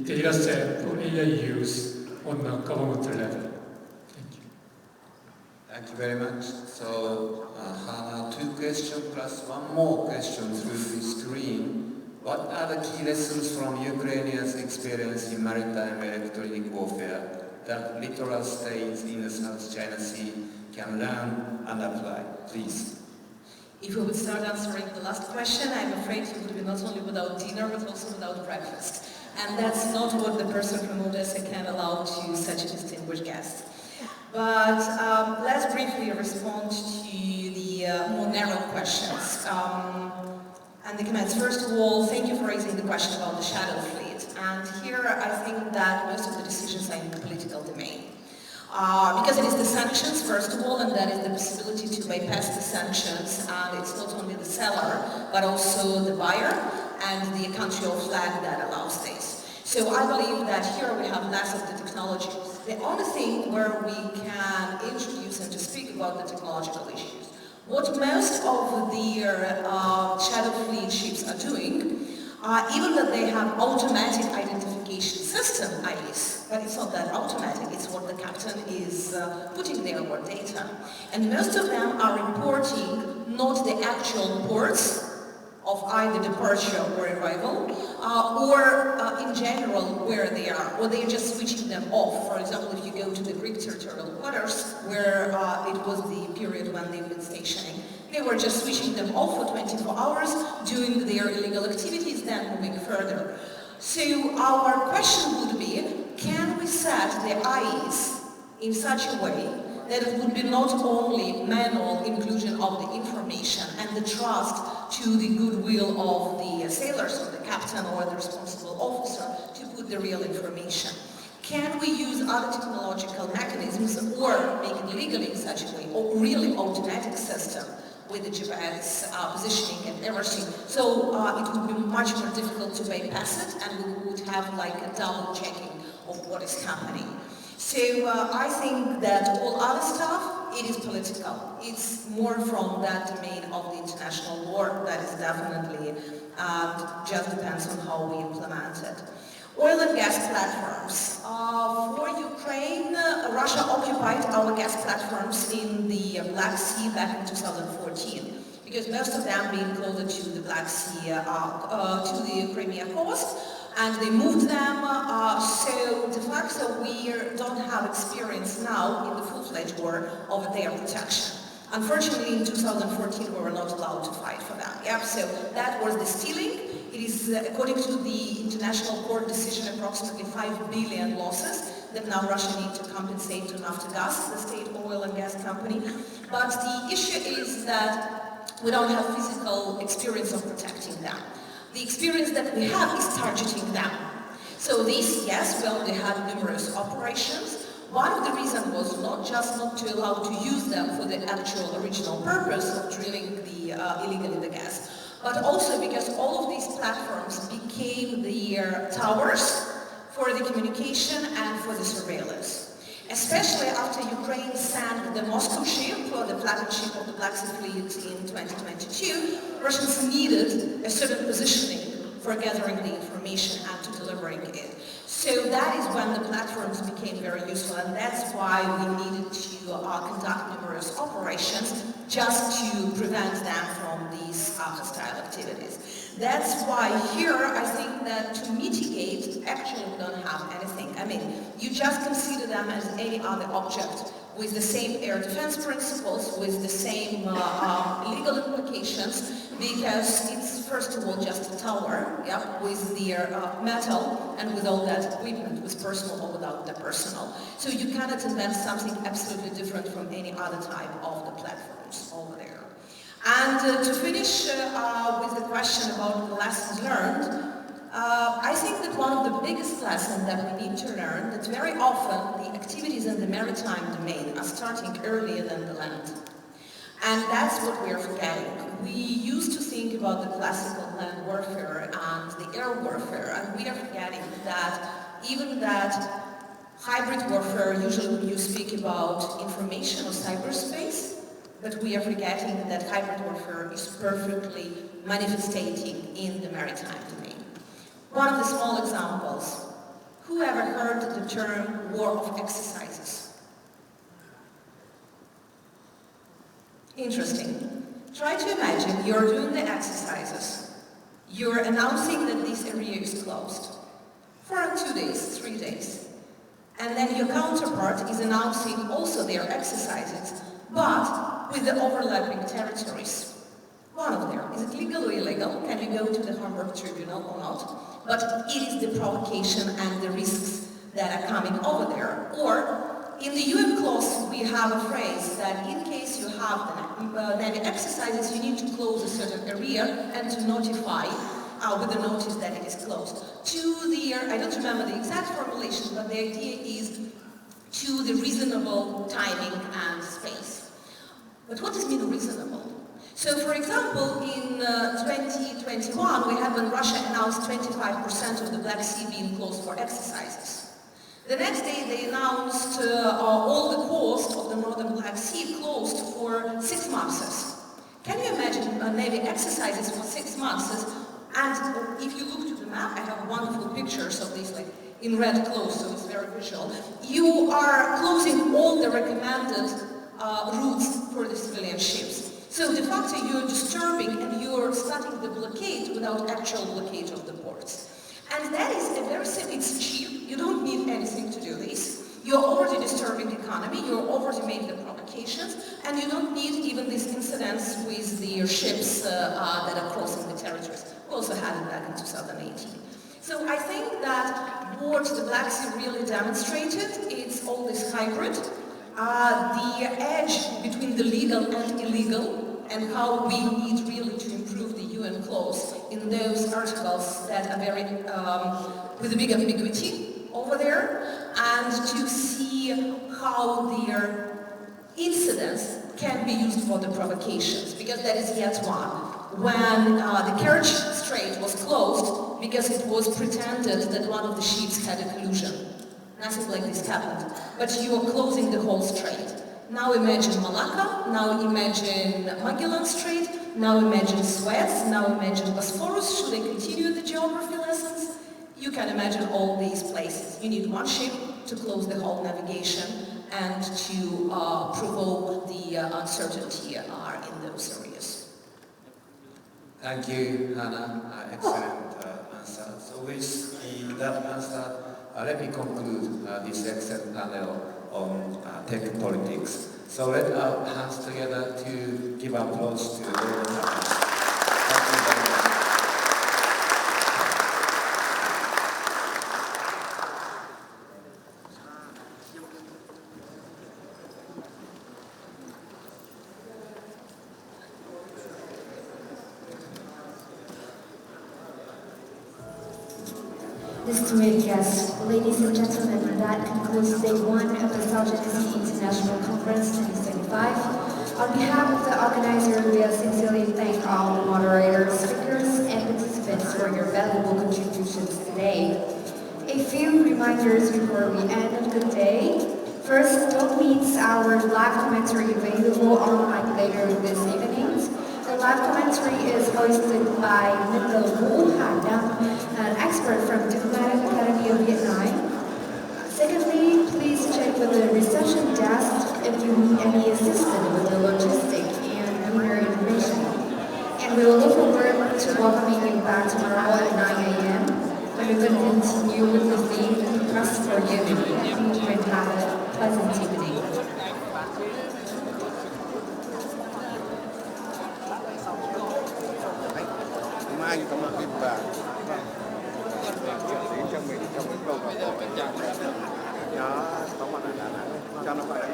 data set for AI use on the government level. Thank you. Thank you very much. So, Hannah, 2 questions plus 1 more question through the screen. What are the key lessons from Ukrainians' experience in maritime electronic warfare that littoral states in the South China Sea can learn and apply? Please. If we would start answering the last question, I'm afraid you would be not only without dinner, but also without breakfast. And that's not what the person from Odessa can allow to such a distinguished guest. But let's briefly respond to the more narrow questions and the comments. First of all, thank you for raising the question about the shadow fleet. And here I think that most of the decisions are in the political domain. Because it is the sanctions, first of all, and that is the possibility to bypass the sanctions, and it's not only the seller, but also the buyer and the country of flag that allows this. So I believe that here we have less of the technology. The only thing where we can introduce and to speak about the technological issues, what most of the shadow fleet ships are doing, even that they have automatic identification communication system, ICE, but it's not that automatic. It's what the captain is putting there, or data. And most of them are reporting not the actual ports of either departure or arrival, or in general where they are, or they're just switching them off. For example, if you go to the Greek territorial waters, where it was the period when they've been stationing, they were just switching them off for 24 hours, doing their illegal activities, then moving further. So our question would be, can we set the IEs in such a way that it would be not only manual inclusion of the information and the trust to the goodwill of the sailors or the captain or the responsible officer to put the real information? Can we use other technological mechanisms or make it legal in such a way, or really automatic system with the GPS positioning and everything? So it would be much more difficult to bypass it, and we would have like a double checking of what is happening. So I think that all other stuff, it is political. It's more from that domain of the international law that is definitely just depends on how we implement it. Oil and gas platforms. For Ukraine, Russia occupied our gas platforms in the Black Sea back in 2014, because most of them being closer to the Black Sea, to the Crimea coast, and they moved them, so de facto we don't have experience now in the full-fledged war of their protection. Unfortunately, in 2014 we were not allowed to fight for them. Yep, so that was the stealing. It is, according to the international court decision, approximately 5 billion losses that now Russia needs to compensate to Naftogaz, the state oil and gas company. But the issue is that we don't have physical experience of protecting them. The experience that we have is targeting them. So this, yes, we only had numerous operations. One of the reasons was not just not to allow to use them for the actual original purpose of drilling the illegally the gas, but also because all of these platforms became their towers for the communication and for the surveillance. Especially after Ukraine sank the Moscow ship, or the flagship of the Black Sea Fleet in 2022, Russians needed a certain positioning for gathering the information and to delivering it. So that is when the platforms became very useful, and that's why we needed to conduct numerous operations just to prevent them from these hostile activities. That's why here I think that to mitigate, actually we don't have anything. I mean, you just consider them as any other object with the same air defense principles, with the same legal implications, because it's first of all just a tower, yeah, with their metal and with all that equipment, with personal or without the personal. So you cannot invent something absolutely different from any other type of the platforms over there. And to finish with the question about the lessons learned, I think that one of the biggest lessons that we need to learn that very often the activities in the maritime domain are starting earlier than the land. And that's what we are forgetting. We used to think about the classical land warfare and the air warfare, and we are forgetting that even that hybrid warfare, usually when you speak about information or cyberspace, but we are forgetting that hybrid warfare is perfectly manifestating in the maritime domain. One of the small examples. Who ever heard the term war of exercises? Interesting. Try to imagine you're doing the exercises. You're announcing that this area is closed for 2 days, 3 days. And then your counterpart is announcing also their exercises, but with the overlapping territories. One of them, is it legal or illegal? Can you go to the Hamburg Tribunal or not? But it is the provocation and the risks that are coming over there. Or, in the UN clause, we have a phrase that in case you have the exercises, you need to close a certain area and to notify with a notice that it is closed. I don't remember the exact formulation, but the idea is to the reasonable timing and space. But what does mean reasonable? So, for example, in 2021, we had when Russia announced 25% of the Black Sea being closed for exercises. The next day, they announced all the coast of the northern Black Sea closed for 6 months. Can you imagine Navy exercises for 6 months And if you look to the map, I have wonderful pictures of these, like in red clothes, so it's very visual. You are closing all the recommended routes for the civilian ships. So de facto you're disturbing and you're starting the blockade without actual blockade of the ports. And that is a very simple, it's cheap, you don't need anything to do this. You're already disturbing the economy, you're already making the provocations, and you don't need even these incidents with the ships that are crossing the territories. We also had it back in 2018. So I think that what the Black Sea really demonstrated, it's all this hybrid, the edge between the legal and illegal, and how we need really to improve the UN clause in those articles that are very, with a big ambiguity over there, and to see how their incidents can be used for the provocations, because that is yet one. When the Kerch Strait was closed, because it was pretended that one of the ships had a collision. Nothing like this happened, but you are closing the whole strait. Now imagine Malacca, now imagine Magellan Strait, now imagine Suez, now imagine Bosphorus. Should I continue the geography lessons? You can imagine all these places. You need one ship to close the whole navigation and to provoke the uncertainty in those areas. Thank you, Hannah. Excellent answer. So with that answer, let me conclude this excellent panel on tech politics. So let our hands together to give applause to all the panelists. Thank you very much. Distinguished guests, ladies and gentlemen, that concludes day one of the South China Sea International Conference 2025. On behalf of the organizer, we sincerely thank all the moderators, speakers, and participants for your valuable contributions today. A few reminders before we end of the day. First, don't miss our live commentary available online later this evening. The live commentary is hosted by Mr. Wu Hadam, an expert from Diplomatic Academy of Vietnam. Secondly, please check with the reception desk if you need any assistance with the logistics and dinner information. And we will look forward to welcoming you back tomorrow at 9 a.m. when we will continue with the theme Quest for Unity. And you might have a pleasant evening. Mai chúng ta biết và trong mình trong cái câu nó có mặt ở Đà Nẵng cho nó phải cái